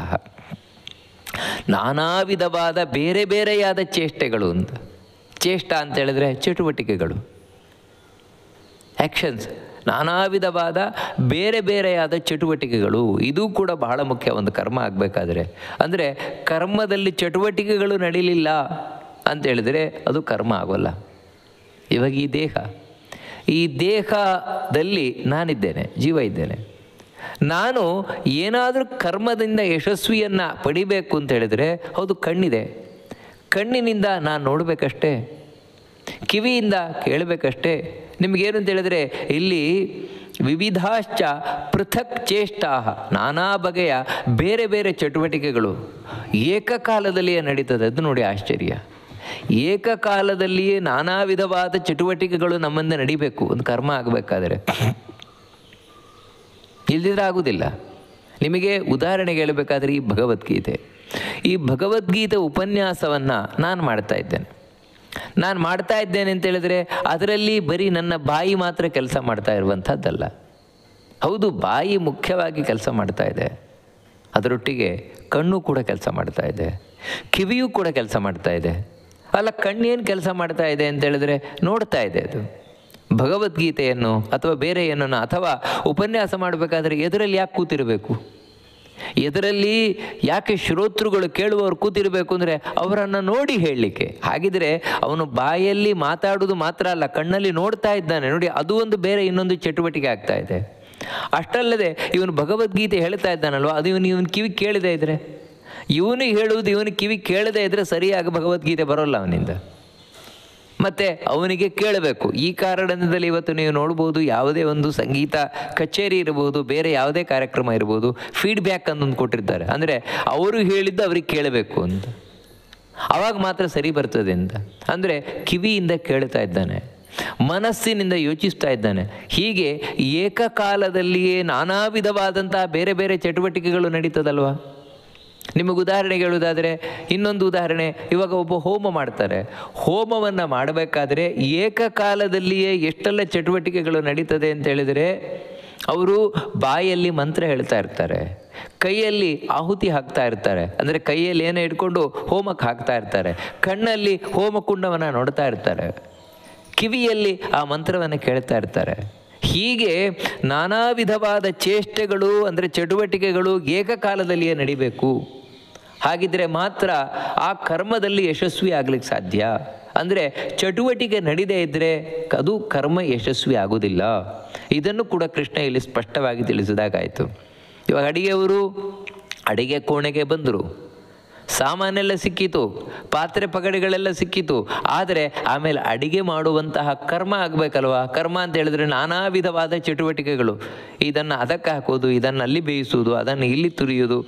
ನಾನಾ ವಿಧವಾದ ಬೇರೆ ಬೇರೆಯಾದ ಚೇಷ್ಟೆಗಳು ಅಂತ. ಚೇಷ್ಟ ಅಂತ ಹೇಳಿದ್ರೆ ಚಟುವಟಿಕೆಗಳು, ಆ್ಯಕ್ಷನ್ಸ್, ನಾನಾ ವಿಧವಾದ ಬೇರೆ ಬೇರೆಯಾದ ಚಟುವಟಿಕೆಗಳು. ಇದು ಕೂಡ ಬಹಳ ಮುಖ್ಯ ಒಂದು ಕರ್ಮ ಆಗಬೇಕಾದ್ರೆ. ಅಂದರೆ ಕರ್ಮದಲ್ಲಿ ಚಟುವಟಿಕೆಗಳು ನಡೀಲಿಲ್ಲ ಅಂತ ಹೇಳಿದರೆ ಅದು ಕರ್ಮ ಆಗೋಲ್ಲ. ಇವಾಗ ಈ ದೇಹದಲ್ಲಿ ನಾನಿದ್ದೇನೆ, ಜೀವ ಇದ್ದೇನೆ. ನಾನು ಏನಾದರೂ ಕರ್ಮದಿಂದ ಯಶಸ್ವಿಯನ್ನು ಪಡಿಬೇಕು ಅಂತ ಹೇಳಿದರೆ ಹೌದು ಕಣ್ಣಿದೆ, ಕಣ್ಣಿನಿಂದ ನಾನು ನೋಡಬೇಕಷ್ಟೇ, ಕಿವಿಯಿಂದ ಕೇಳಬೇಕಷ್ಟೇ. ನಿಮಗೇನು ಅಂತ ಹೇಳಿದರೆ ಇಲ್ಲಿ ವಿವಿಧಾಶ್ಚ ಪೃಥಕ್ ಚೇಷ್ಟಾ, ನಾನಾ ಬಗೆಯ ಬೇರೆ ಬೇರೆ ಚಟುವಟಿಕೆಗಳು ಏಕಕಾಲದಲ್ಲಿಯೇ ನಡೀತದೆ. ಅದು ನೋಡಿ ಆಶ್ಚರ್ಯ. ಏಕಕಾಲದಲ್ಲಿಯೇ ನಾನಾ ವಿಧವಾದ ಚಟುವಟಿಕೆಗಳು ನಮ್ಮಿಂದ ನಡಿಬೇಕು ಒಂದು ಕರ್ಮ ಆಗಬೇಕಾದರೆ. ಇಲ್ದಿದ್ರೆ ಆಗೋದಿಲ್ಲ. ನಿಮಗೆ ಉದಾಹರಣೆಗೆ ಹೇಳಬೇಕಾದ್ರೆ ಈ ಭಗವದ್ಗೀತೆ ಉಪನ್ಯಾಸವನ್ನು ನಾನು ಮಾಡ್ತಾ ಇದ್ದೇನೆ ಅಂತ ಹೇಳಿದರೆ ಅದರಲ್ಲಿ ಬರೀ ನನ್ನ ಬಾಯಿ ಮಾತ್ರ ಕೆಲಸ ಮಾಡ್ತಾ ಇರುವಂಥದ್ದಲ್ಲ. ಹೌದು, ಬಾಯಿ ಮುಖ್ಯವಾಗಿ ಕೆಲಸ ಮಾಡ್ತಾ ಇದೆ. ಅದರೊಟ್ಟಿಗೆ ಕಣ್ಣು ಕೂಡ ಕೆಲಸ ಮಾಡ್ತಾ ಇದೆ, ಕಿವಿಯೂ ಕೂಡ ಕೆಲಸ ಮಾಡ್ತಾ ಇದೆ. ಅಲ್ಲ, ಕಣ್ಣೇನು ಕೆಲಸ ಮಾಡ್ತಾ ಇದೆ ಅಂತ ಹೇಳಿದ್ರೆ ನೋಡ್ತಾ ಇದೆ. ಅದು ಭಗವದ್ಗೀತೆಯನ್ನು ಅಥವಾ ಬೇರೆ ಏನನ್ನು ಅಥವಾ ಉಪನ್ಯಾಸ ಮಾಡಬೇಕಾದ್ರೆ ಎದುರಲ್ಲಿ ಯಾಕೆ ಕೂತಿರಬೇಕು? ಎದುರಲ್ಲಿ ಯಾಕೆ ಶ್ರೋತೃಗಳು ಕೇಳುವವರು ಕೂತಿರಬೇಕು ಅಂದರೆ ಅವರನ್ನು ನೋಡಿ ಹೇಳಲಿಕ್ಕೆ. ಹಾಗಿದ್ರೆ ಅವನು ಬಾಯಲ್ಲಿ ಮಾತಾಡೋದು ಮಾತ್ರ ಅಲ್ಲ, ಕಣ್ಣಲ್ಲಿ ನೋಡ್ತಾ ಇದ್ದಾನೆ ನೋಡಿ, ಅದು ಒಂದು ಬೇರೆ ಇನ್ನೊಂದು ಚಟುವಟಿಕೆ ಆಗ್ತಾ ಇದೆ. ಅಷ್ಟಲ್ಲದೆ ಇವನು ಭಗವದ್ಗೀತೆ ಹೇಳ್ತಾ ಇದ್ದಾನಲ್ವ, ಅದು ಇವನು ಕಿವಿ ಕೇಳದೇ ಇದ್ದರೆ, ಇವನು ಹೇಳುವುದು ಇವನು ಕಿವಿ ಕೇಳದೇ ಇದ್ದರೆ ಸರಿಯಾಗಿ ಭಗವದ್ಗೀತೆ ಬರೋಲ್ಲ ಅವನಿಂದ. ಮತ್ತು ಅವನಿಗೆ ಕೇಳಬೇಕು. ಈ ಕಾರಣದಿಂದಲೇ ಇವತ್ತು ನೀವು ನೋಡ್ಬೋದು, ಯಾವುದೇ ಒಂದು ಸಂಗೀತ ಕಚೇರಿ ಇರ್ಬೋದು, ಬೇರೆ ಯಾವುದೇ ಕಾರ್ಯಕ್ರಮ ಇರ್ಬೋದು, ಫೀಡ್ಬ್ಯಾಕ್ ಅನ್ನೊಂದು ಕೊಟ್ಟಿರ್ತಾರೆ. ಅಂದರೆ ಅವರು ಹೇಳಿದ್ದು ಅವ್ರಿಗೆ ಕೇಳಬೇಕು ಅಂತ, ಆವಾಗ ಮಾತ್ರ ಸರಿ ಬರ್ತದೆ ಅಂತ. ಅಂದರೆ ಕಿವಿಯಿಂದ ಕೇಳ್ತಾ ಇದ್ದಾನೆ, ಮನಸ್ಸಿನಿಂದ ಯೋಚಿಸ್ತಾ ಇದ್ದಾನೆ. ಹೀಗೆ ಏಕಕಾಲದಲ್ಲಿಯೇ ನಾನಾ ವಿಧವಾದಂತಹ ಬೇರೆ ಬೇರೆ ಚಟುವಟಿಕೆಗಳು ನಡೀತದಲ್ವ. ನಿಮಗೆ ಉದಾಹರಣೆಗೆ ಹೇಳುವುದಾದರೆ, ಇನ್ನೊಂದು ಉದಾಹರಣೆ, ಇವಾಗ ಒಬ್ಬ ಹೋಮ ಮಾಡ್ತಾರೆ. ಹೋಮವನ್ನು ಮಾಡಬೇಕಾದ್ರೆ ಏಕಕಾಲದಲ್ಲಿಯೇ ಎಷ್ಟೆಲ್ಲ ಚಟುವಟಿಕೆಗಳು ನಡೀತದೆ ಅಂತ ಹೇಳಿದರೆ, ಅವರು ಬಾಯಲ್ಲಿ ಮಂತ್ರ ಹೇಳ್ತಾ ಇರ್ತಾರೆ, ಕೈಯಲ್ಲಿ ಆಹುತಿ ಹಾಕ್ತಾ ಇರ್ತಾರೆ, ಅಂದರೆ ಕೈಯಲ್ಲಿ ಏನೋ ಇಟ್ಕೊಂಡು ಹೋಮಕ್ಕೆ ಹಾಕ್ತಾ ಇರ್ತಾರೆ, ಕಣ್ಣಲ್ಲಿ ಹೋಮಕುಂಡವನ್ನು ನೋಡ್ತಾ ಇರ್ತಾರೆ, ಕಿವಿಯಲ್ಲಿ ಆ ಮಂತ್ರವನ್ನು ಕೇಳ್ತಾ ಇರ್ತಾರೆ. ಹೀಗೆ ನಾನಾ ವಿಧವಾದ ಚೇಷ್ಟೆಗಳು ಅಂದರೆ ಚಟುವಟಿಕೆಗಳು ಏಕಕಾಲದಲ್ಲಿಯೇ ನಡಿಬೇಕು. ಹಾಗಿದ್ರೆ ಮಾತ್ರ ಆ ಕರ್ಮದಲ್ಲಿ ಯಶಸ್ವಿ ಆಗ್ಲಿಕ್ಕೆ ಸಾಧ್ಯ. ಅಂದರೆ ಚಟುವಟಿಕೆ ನಡೀದೇ ಇದ್ದರೆ ಅದು ಕರ್ಮ ಯಶಸ್ವಿ ಆಗೋದಿಲ್ಲ. ಇದನ್ನು ಕೂಡ ಕೃಷ್ಣ ಇಲ್ಲಿ ಸ್ಪಷ್ಟವಾಗಿ ತಿಳಿಸಿದಾಗಾಯಿತು. ಇವಾಗ ಅಡಿಗೆಯವರು ಅಡಿಗೆ ಕೋಣೆಗೆ ಬಂದರು, ಸಾಮಾನೆಲ್ಲ ಸಿಕ್ಕಿತು, ಪಾತ್ರೆ ಪಗಡೆಗಳೆಲ್ಲ ಸಿಕ್ಕಿತು. ಆದರೆ ಆಮೇಲೆ ಅಡಿಗೆ ಮಾಡುವಂತಹ ಕರ್ಮ ಆಗಬೇಕಲ್ವ. ಕರ್ಮ ಅಂತ ಹೇಳಿದ್ರೆ ನಾನಾ ವಿಧವಾದ ಚಟುವಟಿಕೆಗಳು, ಇದನ್ನು ಅದಕ್ಕೆ ಹಾಕೋದು, ಇದನ್ನು ಅಲ್ಲಿ ಬೇಯಿಸೋದು, ಅದನ್ನು ಇಲ್ಲಿ ತುರಿಯೋದು,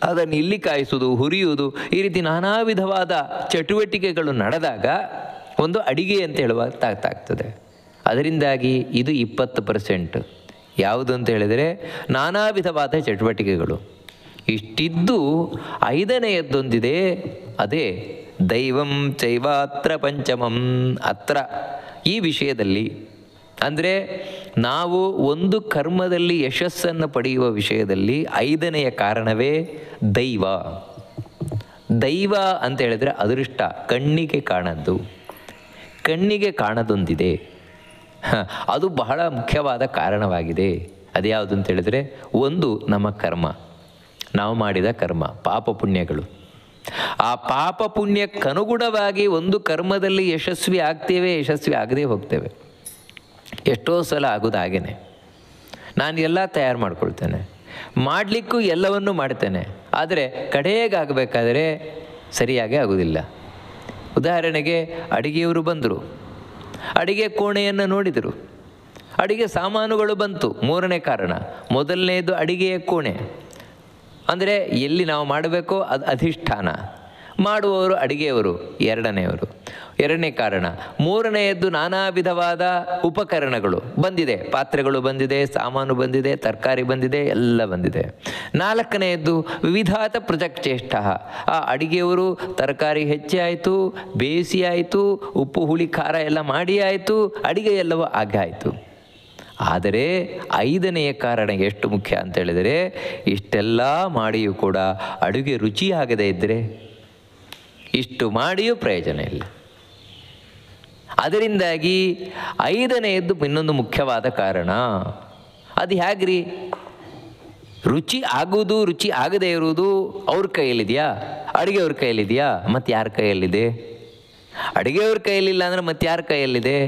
ಅದನ್ನು ಇಲ್ಲಿ ಕಾಯಿಸೋದು, ಹುರಿಯುವುದು, ಈ ರೀತಿ ನಾನಾ ವಿಧವಾದ ಚಟುವಟಿಕೆಗಳು ನಡೆದಾಗ ಒಂದು ಅಡಿಗೆ ಅಂತ ಹೇಳುವಾಗ ಆಗ್ತದೆ. ಅದರಿಂದಾಗಿ ಇದು 20%. ಯಾವುದು ಅಂತ ಹೇಳಿದರೆ ನಾನಾ ವಿಧವಾದ ಚಟುವಟಿಕೆಗಳು. ಇಷ್ಟಿದ್ದು 5ನೆಯದ್ದೊಂದಿದೆ, ಅದೇ ದೈವಂ ಚೈವಾತ್ರ ಪಂಚಮಂ. ಅತ್ರ ಈ ವಿಷಯದಲ್ಲಿ ಅಂದರೆ ನಾವು ಒಂದು ಕರ್ಮದಲ್ಲಿ ಯಶಸ್ಸನ್ನು ಪಡೆಯುವ ವಿಷಯದಲ್ಲಿ 5ನೆಯ ಕಾರಣವೇ ದೈವ. ದೈವ ಅಂತ ಹೇಳಿದರೆ ಅದೃಷ್ಟ, ಕಣ್ಣಿಗೆ ಕಾಣದ್ದು. ಕಣ್ಣಿಗೆ ಕಾಣದೊಂದಿದೆ, ಅದು ಬಹಳ ಮುಖ್ಯವಾದ ಕಾರಣವಾಗಿದೆ. ಅದ್ಯಾವುದು ಅಂತ ಹೇಳಿದರೆ, ಒಂದು ನಮ್ಮ ಕರ್ಮ, ನಾವು ಮಾಡಿದ ಕರ್ಮ, ಪಾಪ ಪುಣ್ಯಗಳು. ಆ ಪಾಪ ಪುಣ್ಯಕ್ಕನುಗುಣವಾಗಿ ಒಂದು ಕರ್ಮದಲ್ಲಿ ಯಶಸ್ವಿ ಆಗ್ತೇವೆ, ಯಶಸ್ವಿ ಆಗದೇ ಹೋಗ್ತೇವೆ. ಎಷ್ಟೋ ಸಲ ಆಗೋದು ಹಾಗೇನೆ. ನಾನು ಎಲ್ಲ ತಯಾರು ಮಾಡ್ಕೊಳ್ತೇನೆ, ಮಾಡಲಿಕ್ಕೂ ಎಲ್ಲವನ್ನೂ ಮಾಡ್ತೇನೆ, ಆದರೆ ಕಡೆಗಾಗಬೇಕಾದ್ರೆ ಸರಿಯಾಗಿ ಆಗೋದಿಲ್ಲ. ಉದಾಹರಣೆಗೆ ಅಡಿಗೆಯವರು ಬಂದರು, ಅಡಿಗೆ ಕೋಣೆಯನ್ನು ನೋಡಿದರು, ಅಡಿಗೆ ಸಾಮಾನುಗಳು ಬಂತು. 3ನೇ ಕಾರಣ. ಮೊದಲನೇದು ಅಡಿಗೆಯ ಕೋಣೆ, ಅಂದರೆ ಎಲ್ಲಿ ನಾವು ಮಾಡಬೇಕೋ ಅದು ಅಧಿಷ್ಠಾನ, ಮಾಡುವವರು ಅಡಿಗೆಯವರು 2ನೇವರು. 2ನೇ ಕಾರಣ. 3ನೇಯದ್ದು ನಾನಾ ವಿಧವಾದ ಉಪಕರಣಗಳು ಬಂದಿದೆ, ಪಾತ್ರೆಗಳು ಬಂದಿದೆ, ಸಾಮಾನು ಬಂದಿದೆ, ತರಕಾರಿ ಬಂದಿದೆ, ಎಲ್ಲ ಬಂದಿದೆ. 4ನೇಯದ್ದು ವಿವಿಧಾತ ಪೃಥಕ್ಚೇಷ್ಟ. ಆ ಅಡಿಗೆಯವರು ತರಕಾರಿ ಹೆಚ್ಚಿ ಆಯಿತು, ಬೇಯಿಸಿ ಆಯಿತು, ಉಪ್ಪು ಹುಳಿ ಖಾರ ಎಲ್ಲ ಮಾಡಿ ಆಯಿತು, ಅಡಿಗೆ ಎಲ್ಲವೂ ಹಾಗೆ ಆಯಿತು. ಆದರೆ 5ನೆಯ ಕಾರಣ ಎಷ್ಟು ಮುಖ್ಯ ಅಂತ ಹೇಳಿದರೆ, ಇಷ್ಟೆಲ್ಲ ಮಾಡಿಯೂ ಕೂಡ ಅಡುಗೆ ರುಚಿಯಾಗದೇ ಇದ್ದರೆ ಇಷ್ಟು ಮಾಡಿಯೂ ಪ್ರಯೋಜನ ಇಲ್ಲ. ಅದರಿಂದಾಗಿ 5ನೇಯದ್ದು ಇನ್ನೊಂದು ಮುಖ್ಯವಾದ ಕಾರಣ. ಅದು ಹೇಗ್ರಿ? ರುಚಿ ಆಗುವುದು, ರುಚಿ ಆಗದೇ ಇರುವುದು ಅವ್ರ ಕೈಯಲ್ಲಿದೆಯಾ? ಅಡುಗೆಯವ್ರ ಕೈಯಲ್ಲಿದೆಯಾ? ಮತ್ತು ಯಾರ ಕೈಯಲ್ಲಿದೆ? ಅಡುಗೆಯವ್ರ ಕೈಯಲ್ಲಿಲ್ಲ ಅಂದರೆ ಮತ್ತೆ ಯಾರ ಕೈಯಲ್ಲಿದೆ?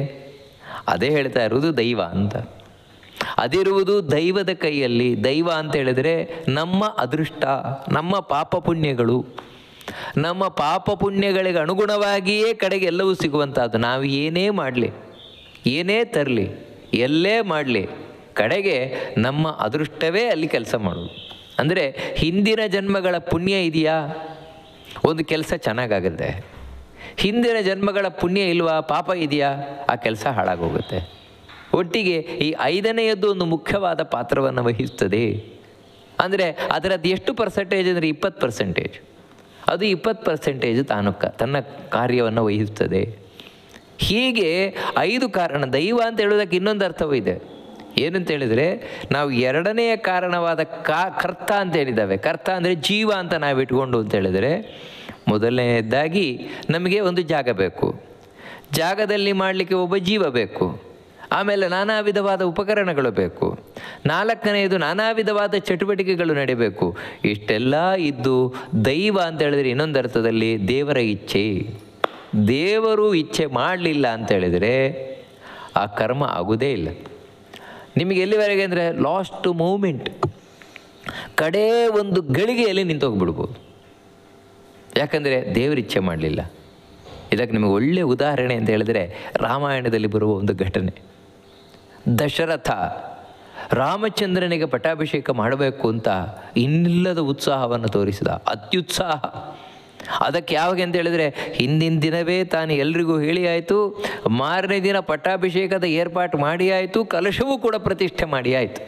ಅದೇ ಹೇಳ್ತಾ ಇರುವುದು ದೈವ ಅಂತ. ಅದಿರುವುದು ದೈವದ ಕೈಯಲ್ಲಿ. ದೈವ ಅಂತ ಹೇಳಿದರೆ ನಮ್ಮ ಅದೃಷ್ಟ, ನಮ್ಮ ಪಾಪ ಪುಣ್ಯಗಳು. ನಮ್ಮ ಪಾಪ ಪುಣ್ಯಗಳಿಗೆ ಅನುಗುಣವಾಗಿಯೇ ಕಡೆಗೆ ಎಲ್ಲವೂ ಸಿಗುವಂಥದ್ದು. ನಾವು ಏನೇ ಮಾಡಲಿ, ಏನೇ ತರಲಿ, ಎಲ್ಲೇ ಮಾಡಲಿ, ಕಡೆಗೆ ನಮ್ಮ ಅದೃಷ್ಟವೇ ಅಲ್ಲಿ ಕೆಲಸ ಮಾಡೋದು. ಅಂದರೆ ಹಿಂದಿನ ಜನ್ಮಗಳ ಪುಣ್ಯ ಇದೆಯಾ, ಒಂದು ಕೆಲಸ ಚೆನ್ನಾಗಾಗುತ್ತೆ. ಹಿಂದಿನ ಜನ್ಮಗಳ ಪುಣ್ಯ ಇಲ್ವಾ, ಪಾಪ ಇದೆಯಾ, ಆ ಕೆಲಸ ಹಾಳಾಗೋಗುತ್ತೆ. ಒಟ್ಟಿಗೆ ಈ 5ನೇಯದ್ದು ಒಂದು ಮುಖ್ಯವಾದ ಪಾತ್ರವನ್ನು ವಹಿಸ್ತದೆ. ಅಂದರೆ ಅದರದ್ದು ಎಷ್ಟು ಪರ್ಸೆಂಟೇಜ್ ಅಂದರೆ 20%. ಅದು 20% ತನ್ನ ಕಾರ್ಯವನ್ನು ವಹಿಸ್ತದೆ. ಹೀಗೆ 5 ಕಾರಣ. ದೈವ ಅಂತ ಹೇಳೋದಕ್ಕೆ ಇನ್ನೊಂದು ಅರ್ಥವೂ ಇದೆ. ಏನಂತ ಹೇಳಿದರೆ, ನಾವು ಎರಡನೆಯ ಕಾರಣವಾದ ಕರ್ತ ಅಂತ ಹೇಳಿದ್ದಾವೆ. ಕರ್ತ ಅಂದರೆ ಜೀವ ಅಂತ ನಾವು ಇಟ್ಕೊಂಡು ಅಂತ ಹೇಳಿದರೆ, ಮೊದಲನೆಯದಾಗಿ ನಮಗೆ ಒಂದು ಜಾಗ ಬೇಕು, ಜಾಗದಲ್ಲಿ ಮಾಡಲಿಕ್ಕೆ ಒಬ್ಬ ಜೀವ ಬೇಕು, ಆಮೇಲೆ ನಾನಾ ವಿಧವಾದ ಉಪಕರಣಗಳು ಬೇಕು, ನಾಲ್ಕನೆಯದು ನಾನಾ ವಿಧವಾದ ಚಟುವಟಿಕೆಗಳು ನಡೀಬೇಕು. ಇಷ್ಟೆಲ್ಲ ಇದ್ದು ದೈವ ಅಂತ ಹೇಳಿದರೆ ಇನ್ನೊಂದು ಅರ್ಥದಲ್ಲಿ ದೇವರ ಇಚ್ಛೆ. ದೇವರು ಇಚ್ಛೆ ಮಾಡಲಿಲ್ಲ ಅಂತ ಹೇಳಿದರೆ ಆ ಕರ್ಮ ಆಗುವುದೇ ಇಲ್ಲ. ನಿಮಗೆ ಎಲ್ಲಿವರೆಗೆ ಅಂದರೆ ಲಾಸ್ಟ್ ಮೂಮೆಂಟ್, ಕಡೇ ಒಂದು ಗಳಿಗೆಯಲ್ಲಿ ನಿಂತೋಗ್ಬಿಡ್ಬೋದು. ಯಾಕಂದರೆ ದೇವರು ಇಚ್ಛೆ ಮಾಡಲಿಲ್ಲ. ಇದಕ್ಕೆ ನಿಮಗೆ ಒಳ್ಳೆಯ ಉದಾಹರಣೆ ಅಂತ ಹೇಳಿದರೆ ರಾಮಾಯಣದಲ್ಲಿ ಬರುವ ಒಂದು ಘಟನೆ. ದಶರಥ ರಾಮಚಂದ್ರನಿಗೆ ಪಟ್ಟಾಭಿಷೇಕ ಮಾಡಬೇಕು ಅಂತ ಇನ್ನಿಲ್ಲದ ಉತ್ಸಾಹವನ್ನು ತೋರಿಸಿದ, ಅತ್ಯುತ್ಸಾಹ. ಅದಕ್ಕೆ ಯಾವಾಗ ಅಂತ ಹೇಳಿದರೆ, ಹಿಂದಿನ ದಿನವೇ ತಾನು ಎಲ್ರಿಗೂ ಹೇಳಿ ಆಯಿತು, ಮಾರನೇ ದಿನ ಪಟ್ಟಾಭಿಷೇಕದ ಏರ್ಪಾಟು ಮಾಡಿ ಆಯಿತು, ಕಲಶವೂ ಕೂಡ ಪ್ರತಿಷ್ಠೆ ಮಾಡಿ ಆಯಿತು.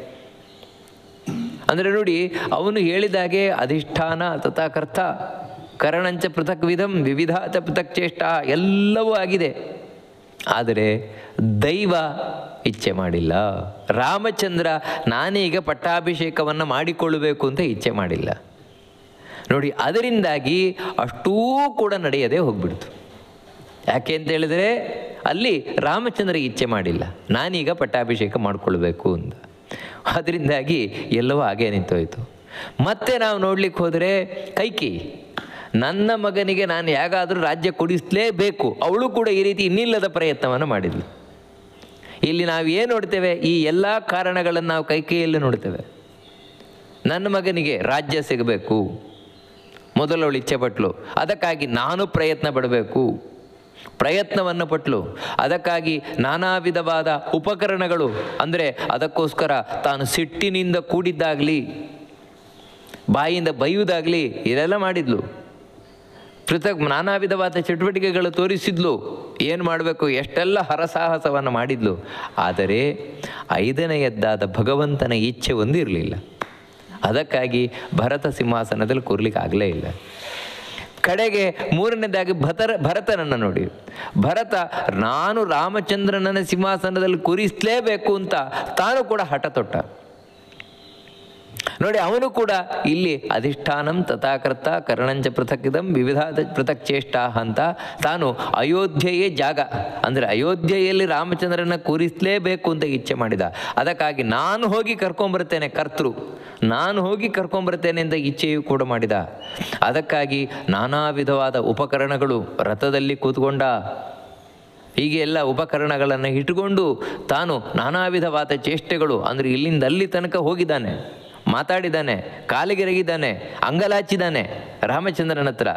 ಅಂದರೆ ನೋಡಿ, ಅವನು ಹೇಳಿದಾಗೆ ಅಧಿಷ್ಠಾನ ತಥಾಕರ್ತ ಕರಣಂಚ ಪೃಥಕ್ ವಿಧಂ ವಿವಿಧಾಚ ಪೃಥಕ್ ಚೇಷ್ಟ ಎಲ್ಲವೂ ಆಗಿದೆ. ಆದರೆ ದೈವ ಇಚ್ಛೆ ಮಾಡಿಲ್ಲ. ರಾಮಚಂದ್ರ ನಾನೀಗ ಪಟ್ಟಾಭಿಷೇಕವನ್ನು ಮಾಡಿಕೊಳ್ಳಬೇಕು ಅಂತ ಇಚ್ಛೆ ಮಾಡಿಲ್ಲ. ನೋಡಿ, ಅದರಿಂದಾಗಿ ಅಷ್ಟೂ ಕೂಡ ನಡೆಯದೆ ಹೋಗ್ಬಿಡ್ತು. ಯಾಕೆ ಅಂತ ಹೇಳಿದರೆ, ಅಲ್ಲಿ ರಾಮಚಂದ್ರ ಇಚ್ಛೆ ಮಾಡಿಲ್ಲ, ನಾನೀಗ ಪಟ್ಟಾಭಿಷೇಕ ಮಾಡಿಕೊಳ್ಬೇಕು ಅಂತ. ಅದರಿಂದಾಗಿ ಎಲ್ಲವೂ ಹಾಗೇ ನಿಂತೋಯ್ತು. ಮತ್ತೆ ನಾವು ನೋಡ್ಲಿಕ್ಕೆ ಹೋದರೆ ಕೈಕೇಯಿ, ನನ್ನ ಮಗನಿಗೆ ನಾನು ಹೇಗಾದರೂ ರಾಜ್ಯ ಕೊಡಿಸಲೇಬೇಕು, ಅವಳು ಕೂಡ ಈ ರೀತಿ ಇನ್ನಿಲ್ಲದ ಪ್ರಯತ್ನವನ್ನು ಮಾಡಿದ್ಲು. ಇಲ್ಲಿ ನಾವು ಏನು ನೋಡ್ತೇವೆ, ಈ ಎಲ್ಲ ಕಾರಣಗಳನ್ನು ನಾವು ಕೈಕೇಯಿಯಲ್ಲಿ ನೋಡ್ತೇವೆ. ನನ್ನ ಮಗನಿಗೆ ರಾಜ್ಯ ಸಿಗಬೇಕು, ಮೊದಲವಳು ಇಚ್ಛೆ ಪಟ್ಲು, ಅದಕ್ಕಾಗಿ ನಾನು ಪ್ರಯತ್ನ ಪಡಬೇಕು, ಪ್ರಯತ್ನವನ್ನು ಪಟ್ಲು. ಅದಕ್ಕಾಗಿ ನಾನಾ ವಿಧವಾದ ಉಪಕರಣಗಳು, ಅಂದರೆ ಅದಕ್ಕೋಸ್ಕರ ತಾನು ಸಿಟ್ಟಿನಿಂದ ಕೂಡಿದ್ದಾಗಲಿ, ಬಾಯಿಯಿಂದ ಬೈಯುವುದಾಗಲಿ ಇದೆಲ್ಲ ಮಾಡಿದ್ಲು. ಪೃಥಕ್ ನಾನಾ ವಿಧವಾದ ಚಟುವಟಿಕೆಗಳು ತೋರಿಸಿದ್ಲು, ಏನು ಮಾಡಬೇಕು ಎಷ್ಟೆಲ್ಲ ಹರಸಾಹಸವನ್ನು ಮಾಡಿದ್ಲು. ಆದರೆ ಐದನೆಯದ್ದಾದ ಭಗವಂತನ ಇಚ್ಛೆ ಒಂದು ಇರಲಿಲ್ಲ. ಅದಕ್ಕಾಗಿ ಭರತ ಸಿಂಹಾಸನದಲ್ಲಿ ಕೂರ್ಲಿಕ್ಕೆ ಆಗಲೇ ಇಲ್ಲ. ಕಡೆಗೆ ಮೂರನೇದಾಗಿ ಭರತನನ್ನು ನೋಡಿ. ಭರತ ನಾನು ರಾಮಚಂದ್ರನನ್ನ ಸಿಂಹಾಸನದಲ್ಲಿ ಕೂರಿಸಲೇಬೇಕು ಅಂತ ತಾನು ಕೂಡ ಹಠ ತೊಟ್ಟ. ನೋಡಿ, ಅವನು ಕೂಡ ಇಲ್ಲಿ ಅಧಿಷ್ಠಾನಂ ತಥಾಕರ್ತ ಕರ್ಣಂಚ ಪೃಥಕ್ಕಿದಂ ವಿವಿಧ ಪೃಥಕ್ ಚೇಷ್ಟ ಅಂತ ತಾನು ಅಯೋಧ್ಯೆಯೇ ಜಾಗ, ಅಂದರೆ ಅಯೋಧ್ಯೆಯಲ್ಲಿ ರಾಮಚಂದ್ರನ ಕೂರಿಸಲೇಬೇಕು ಅಂತ ಇಚ್ಛೆ ಮಾಡಿದ. ಅದಕ್ಕಾಗಿ ನಾನು ಹೋಗಿ ಕರ್ಕೊಂಬರ್ತೇನೆ, ಕರ್ತೃ ನಾನು ಹೋಗಿ ಕರ್ಕೊಂಬರ್ತೇನೆ ಅಂತ ಇಚ್ಛೆಯೂ ಕೂಡ ಮಾಡಿದ. ಅದಕ್ಕಾಗಿ ನಾನಾ ವಿಧವಾದ ಉಪಕರಣಗಳು ರಥದಲ್ಲಿ ಕೂತ್ಕೊಂಡ. ಹೀಗೆ ಎಲ್ಲ ಉಪಕರಣಗಳನ್ನು ಇಟ್ಟುಕೊಂಡು ತಾನು ನಾನಾ ವಿಧವಾದ ಚೇಷ್ಟೆಗಳು, ಅಂದರೆ ಇಲ್ಲಿಂದ ಅಲ್ಲಿ ತನಕ ಹೋಗಿದ್ದಾನೆ, ಮಾತಾಡಿದ್ದಾನೆ, ಕಾಲಿಗೆರಗಿದ್ದಾನೆ, ಅಂಗಲಾಚಿದ್ದಾನೆ, ರಾಮಚಂದ್ರನ ಹತ್ರ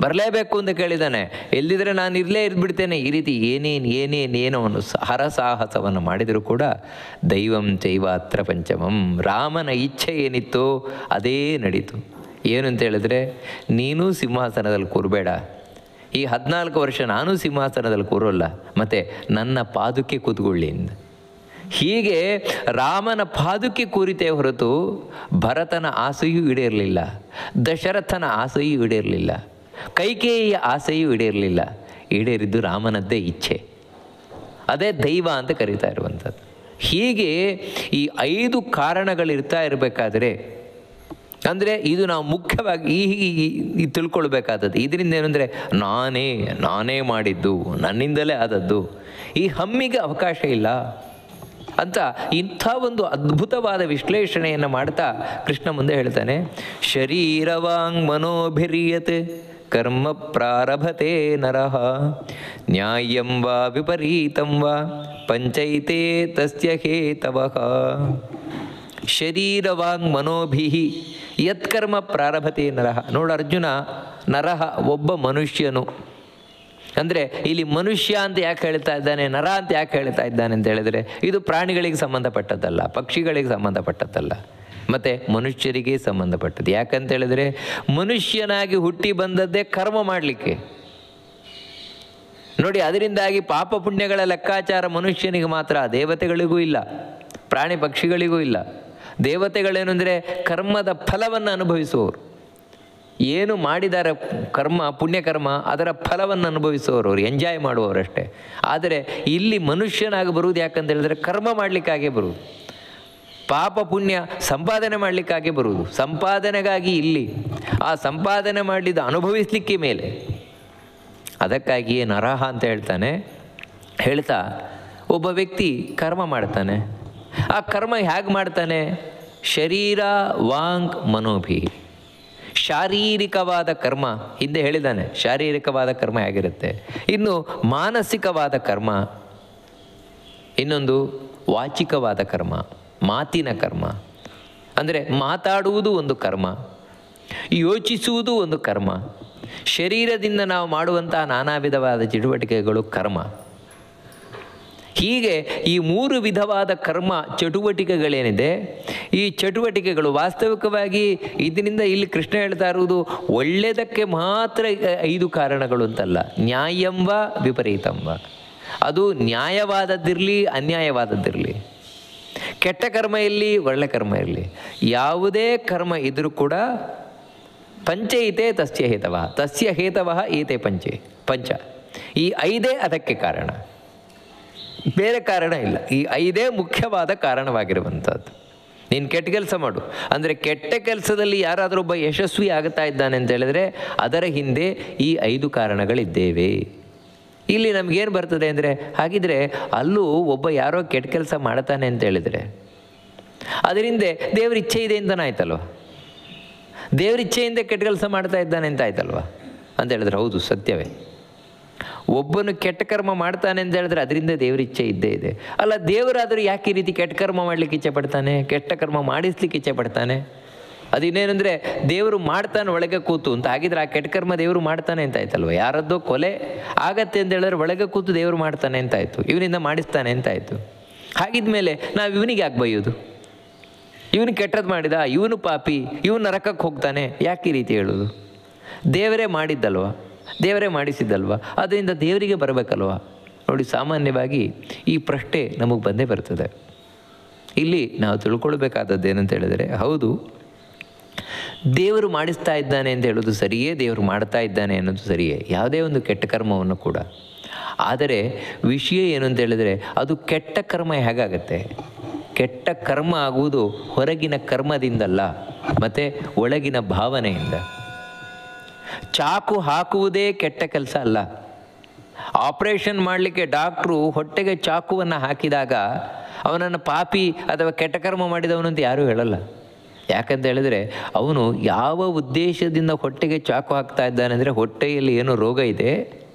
ಬರಲೇಬೇಕು ಅಂತ ಕೇಳಿದ್ದಾನೆ, ಎಲ್ಲಿದ್ರೆ ನಾನು ಇರಲೇ ಇದ್ಬಿಡ್ತೇನೆ, ಈ ರೀತಿ ಏನೇನೋ ಹರಸಾಹಸವನ್ನು ಮಾಡಿದರೂ ಕೂಡ ದೈವಂ ಚೈವಾತ್ರ ಪಂಚಮಂ, ರಾಮನ ಇಚ್ಛೆ ಏನಿತ್ತೋ ಅದೇ ನಡೀತು. ಏನು ಅಂತ ಹೇಳಿದ್ರೆ, ನೀನು ಸಿಂಹಾಸನದಲ್ಲಿ ಕೂರಬೇಡ, ಈ 14 ವರ್ಷ ನಾನು ಸಿಂಹಾಸನದಲ್ಲಿ ಕೂರೋಲ್ಲ, ಮತ್ತು ನನ್ನ ಪಾದುಕೆ ಕೂತ್ಕೊಳ್ಳಿ. ಹೀಗೆ ರಾಮನ ಪಾದುಕೆ ಕೂರಿತೇ ಹೊರತು ಭರತನ ಆಸೆಯೂ ಈಡೇರಲಿಲ್ಲ, ದಶರಥನ ಆಸೆಯೂ ಈಡೇರಲಿಲ್ಲ, ಕೈಕೇಯಿಯ ಆಸೆಯೂ ಈಡೇರಲಿಲ್ಲ. ಈಡೇರಿದ್ದು ರಾಮನದ್ದೇ ಇಚ್ಛೆ. ಅದೇ ದೈವ ಅಂತ ಕರೀತಾ ಇರುವಂಥದ್ದು. ಹೀಗೆ ಈ 5 ಕಾರಣಗಳಿರ್ತಾ ಇರಬೇಕಾದ್ರೆ, ಅಂದರೆ ಇದು ನಾವು ಮುಖ್ಯವಾಗಿ ಈ ತಿಳ್ಕೊಳ್ಬೇಕಾದದ್ದು. ಇದರಿಂದ ಏನಂದರೆ ನಾನೇ ಮಾಡಿದ್ದು, ನನ್ನಿಂದಲೇ ಆದದ್ದು, ಈ ಹಮ್ಮಿಗೆ ಅವಕಾಶ ಇಲ್ಲ ಅಂತ ಇಂಥ ಒಂದು ಅದ್ಭುತವಾದ ವಿಶ್ಲೇಷಣೆಯನ್ನು ಮಾಡ್ತಾ ಕೃಷ್ಣ ಮುಂದೆ ಹೇಳ್ತಾನೆ, ಶರೀರವಾಂಗ್ ಮನೋಭಿರ್ಯತ್ ಕರ್ಮ ಪ್ರಾರಭತೆ ನರಃ ನ್ಯಾಯಂ ವಾ ವಿಪರೀತಂ ವಾ ಪಂಚೈತೆ ತಸ್ಯ ಹೇತವಃ. ಶರೀರವಾಂಗ್ ಮನೋಭಿಃ ಯತ್ಕರ್ಮ ಪ್ರಾರಭತೆ ನರಃ. ನೋಡು ಅರ್ಜುನ, ನರಃ ಒಬ್ಬ ಮನುಷ್ಯನು, ಅಂದರೆ ಇಲ್ಲಿ ಮನುಷ್ಯ ಅಂತ ಯಾಕೆ ಹೇಳ್ತಾ ಇದ್ದಾನೆ, ನರ ಅಂತ ಯಾಕೆ ಹೇಳ್ತಾ ಇದ್ದಾನೆ ಅಂತ ಹೇಳಿದರೆ, ಇದು ಪ್ರಾಣಿಗಳಿಗೆ ಸಂಬಂಧಪಟ್ಟದ್ದಲ್ಲ, ಪಕ್ಷಿಗಳಿಗೆ ಸಂಬಂಧಪಟ್ಟದ್ದಲ್ಲ, ಮತ್ತು ಮನುಷ್ಯರಿಗೆ ಸಂಬಂಧಪಟ್ಟದ್ದು. ಯಾಕಂತ ಹೇಳಿದರೆ, ಮನುಷ್ಯನಾಗಿ ಹುಟ್ಟಿ ಬಂದದ್ದೇ ಕರ್ಮ ಮಾಡಲಿಕ್ಕೆ. ನೋಡಿ, ಅದರಿಂದಾಗಿ ಪಾಪ ಪುಣ್ಯಗಳ ಲೆಕ್ಕಾಚಾರ ಮನುಷ್ಯನಿಗೆ ಮಾತ್ರ, ದೇವತೆಗಳಿಗೂ ಇಲ್ಲ, ಪ್ರಾಣಿ ಪಕ್ಷಿಗಳಿಗೂ ಇಲ್ಲ. ದೇವತೆಗಳೇನು ಅಂದರೆ ಕರ್ಮದ ಫಲವನ್ನು ಅನುಭವಿಸುವವರು, ಏನು ಮಾಡಿದ್ದಾರೆ ಕರ್ಮ ಪುಣ್ಯಕರ್ಮ ಅದರ ಫಲವನ್ನು ಅನುಭವಿಸುವವರು, ಅವರು ಎಂಜಾಯ್ ಮಾಡುವವರಷ್ಟೇ. ಆದರೆ ಇಲ್ಲಿ ಮನುಷ್ಯನಾಗಿ ಬರುವುದು ಯಾಕಂತ ಹೇಳಿದ್ರೆ ಕರ್ಮ ಮಾಡಲಿಕ್ಕಾಗೇ ಬರುವುದು. ಪಾಪ ಪುಣ್ಯ ಸಂಪಾದನೆ ಮಾಡಲಿಕ್ಕಾಗಿ ಬರುವುದು, ಸಂಪಾದನೆಗಾಗಿ ಇಲ್ಲಿ, ಆ ಸಂಪಾದನೆ ಮಾಡಿದ ಅನುಭವಿಸಲಿಕ್ಕೆ ಮೇಲೆ. ಅದಕ್ಕಾಗಿಯೇ ನರಹ ಅಂತ ಹೇಳ್ತಾ ಒಬ್ಬ ವ್ಯಕ್ತಿ ಕರ್ಮ ಮಾಡ್ತಾನೆ. ಆ ಕರ್ಮ ಹೇಗೆ ಮಾಡ್ತಾನೆ? ಶರೀರ ವಾಂಗ್ ಮನೋಭಿ. ಶಾರೀರಿಕವಾದ ಕರ್ಮ ಹಿಂದೆ ಹೇಳಿದ್ದಾನೆ, ಶಾರೀರಿಕವಾದ ಕರ್ಮ ಹೇಗಿರುತ್ತೆ. ಇನ್ನು ಮಾನಸಿಕವಾದ ಕರ್ಮ, ಇನ್ನೊಂದು ವಾಚಿಕವಾದ ಕರ್ಮ, ಮಾತಿನ ಕರ್ಮ. ಅಂದರೆ ಮಾತಾಡುವುದು ಒಂದು ಕರ್ಮ, ಯೋಚಿಸುವುದು ಒಂದು ಕರ್ಮ. ಶರೀರದಿಂದ ನಾವು ಮಾಡುವಂತಹ ನಾನಾ ವಿಧವಾದ ಚಟುವಟಿಕೆಗಳು ಕರ್ಮ. ಹೀಗೆ ಈ 3 ವಿಧವಾದ ಕರ್ಮ ಚಟುವಟಿಕೆಗಳೇನಿದೆ, ಈ ಚಟುವಟಿಕೆಗಳು ವಾಸ್ತವಿಕವಾಗಿ ಇದರಿಂದ ಇಲ್ಲಿ ಕೃಷ್ಣ ಹೇಳ್ತಾ ಇರುವುದು ಒಳ್ಳೆಯದಕ್ಕೆ ಮಾತ್ರ 5 ಕಾರಣಗಳು ಅಂತಲ್ಲ. ನ್ಯಾಯಂವ ವಿಪರೀತಂವ, ಅದು ನ್ಯಾಯವಾದದ್ದಿರಲಿ ಅನ್ಯಾಯವಾದದ್ದಿರಲಿ, ಕೆಟ್ಟ ಕರ್ಮ ಇರಲಿ ಒಳ್ಳೆ ಕರ್ಮ ಇರಲಿ, ಯಾವುದೇ ಕರ್ಮ ಇದ್ರೂ ಕೂಡ ಪಂಚೈತೆ ತಸ್ಯ ಹೇತವ, ತಸ್ಯ ಹೇತವ ಏತೆ ಪಂಚ. ಈ 5 ಅದಕ್ಕೆ ಕಾರಣ, ಬೇರೆ ಕಾರಣ ಇಲ್ಲ. ಈ 5 ಮುಖ್ಯವಾದ ಕಾರಣವಾಗಿರುವಂಥದ್ದು. ನೀನು ಕೆಟ್ಟ ಕೆಲಸ ಮಾಡು ಅಂದರೆ, ಕೆಟ್ಟ ಕೆಲಸದಲ್ಲಿ ಯಾರಾದರೂ ಒಬ್ಬ ಯಶಸ್ವಿ ಆಗುತ್ತಾ ಇದ್ದಾನೆ ಅಂತ ಹೇಳಿದ್ರೆ ಅದರ ಹಿಂದೆ ಈ 5 ಕಾರಣಗಳಿದ್ದೇವೆ. ಇಲ್ಲಿ ನಮಗೇನು ಬರ್ತದೆ ಅಂದರೆ, ಹಾಗಿದ್ರೆ ಅಲ್ಲೂ ಒಬ್ಬ ಯಾರೋ ಕೆಟ್ಟ ಕೆಲಸ ಮಾಡ್ತಾನೆ ಅಂತ ಹೇಳಿದರೆ ಅದರಿಂದ ದೇವ್ರ ಇಚ್ಛೆ ಇದೆ ಅಂತಲೇ ಆಯ್ತಲ್ವ, ದೇವ್ರ ಇಚ್ಛೆಯಿಂದ ಕೆಟ್ಟ ಕೆಲಸ ಮಾಡ್ತಾ ಇದ್ದಾನೆ ಅಂತ ಆಯ್ತಲ್ವ ಅಂತ ಹೇಳಿದ್ರೆ ಹೌದು, ಸತ್ಯವೇ. ಒಬ್ಬನು ಕೆಟ್ಟ ಕರ್ಮ ಮಾಡ್ತಾನೆ ಅಂತ ಹೇಳಿದ್ರೆ ಅದರಿಂದ ದೇವ್ರ ಇಚ್ಛೆ ಇದ್ದೇ ಇದೆ. ಅಲ್ಲ, ದೇವರಾದರೂ ಯಾಕೆ ಈ ರೀತಿ ಕೆಟ್ಟ ಕರ್ಮ ಮಾಡಲಿಕ್ಕೆ ಇಚ್ಛೆ ಪಡ್ತಾನೆ, ಕೆಟ್ಟ ಕರ್ಮ ಮಾಡಿಸ್ಲಿಕ್ಕೆ ಇಚ್ಛೆ ಪಡ್ತಾನೆ? ಅದಿನ್ನೇನೆಂದರೆ ದೇವರು ಮಾಡ್ತಾನೆ ಒಳಗೆ ಕೂತು ಅಂತ. ಹಾಗಿದ್ರೆ ಆ ಕೆಟ್ಟ ಕರ್ಮ ದೇವರು ಮಾಡ್ತಾನೆ ಅಂತ ಆಯ್ತಲ್ವ. ಯಾರದ್ದೋ ಕೊಲೆ ಆಗತ್ತೆ ಅಂತ ಹೇಳಿದ್ರೆ ಒಳಗೆ ಕೂತು ದೇವರು ಮಾಡ್ತಾನೆ ಅಂತಾಯಿತು, ಇವನಿಂದ ಮಾಡಿಸ್ತಾನೆ ಅಂತಾಯಿತು. ಹಾಗಿದ್ಮೇಲೆ ನಾವು ಇವನಿಗೆ ಯಾಕೆ ಬೈಯೋದು? ಇವನು ಕೆಟ್ಟದ್ದು ಮಾಡಿದ, ಇವನು ಪಾಪಿ, ಇವನು ನರಕಕ್ಕೆ ಹೋಗ್ತಾನೆ, ಯಾಕೆ ಈ ರೀತಿ ಹೇಳೋದು? ದೇವರೇ ಮಾಡಿದ್ದಲ್ವ, ದೇವರೇ ಮಾಡಿಸಿದ್ದಲ್ವ, ಅದರಿಂದ ದೇವರಿಗೆ ಬರಬೇಕಲ್ವ. ನೋಡಿ, ಸಾಮಾನ್ಯವಾಗಿ ಈ ಪ್ರಶ್ನೆ ನಮಗೆ ಬಂದೇ ಬರ್ತದೆ. ಇಲ್ಲಿ ನಾವು ತಿಳ್ಕೊಳ್ಬೇಕಾದದ್ದು ಏನಂತ ಹೇಳಿದರೆ, ಹೌದು ದೇವರು ಮಾಡಿಸ್ತಾ ಇದ್ದಾನೆ ಅಂತ ಹೇಳೋದು ಸರಿಯೇ, ದೇವರು ಮಾಡ್ತಾ ಇದ್ದಾನೆ ಅನ್ನೋದು ಸರಿಯೇ, ಯಾವುದೇ ಒಂದು ಕೆಟ್ಟ ಕರ್ಮವನ್ನು ಕೂಡ. ಆದರೆ ವಿಷಯ ಏನು ಅಂತ ಹೇಳಿದರೆ, ಅದು ಕೆಟ್ಟ ಕರ್ಮ ಹೇಗಾಗತ್ತೆ? ಕೆಟ್ಟ ಕರ್ಮ ಆಗುವುದು ಹೊರಗಿನ ಕರ್ಮದಿಂದಲ್ಲ, ಮತ್ತು ಒಳಗಿನ ಭಾವನೆಯಿಂದ. ಚಾಕು ಹಾಕುವುದೇ ಕೆಟ್ಟ ಕೆಲಸ ಅಲ್ಲ. ಆಪರೇಷನ್ ಮಾಡಲಿಕ್ಕೆ ಡಾಕ್ಟ್ರು ಹೊಟ್ಟೆಗೆ ಚಾಕುವನ್ನು ಹಾಕಿದಾಗ ಅವನನ್ನು ಪಾಪಿ ಅಥವಾ ಕೆಟ್ಟ ಕರ್ಮ ಮಾಡಿದವನು ಅಂತ ಯಾರೂ ಹೇಳಲ್ಲ. ಯಾಕಂತ ಹೇಳಿದರೆ ಅವನು ಯಾವ ಉದ್ದೇಶದಿಂದ ಹೊಟ್ಟೆಗೆ ಚಾಕು ಹಾಕ್ತಾ ಇದ್ದಾನೆ ಅಂದರೆ, ಹೊಟ್ಟೆಯಲ್ಲಿ ಏನೋ ರೋಗ ಇದೆ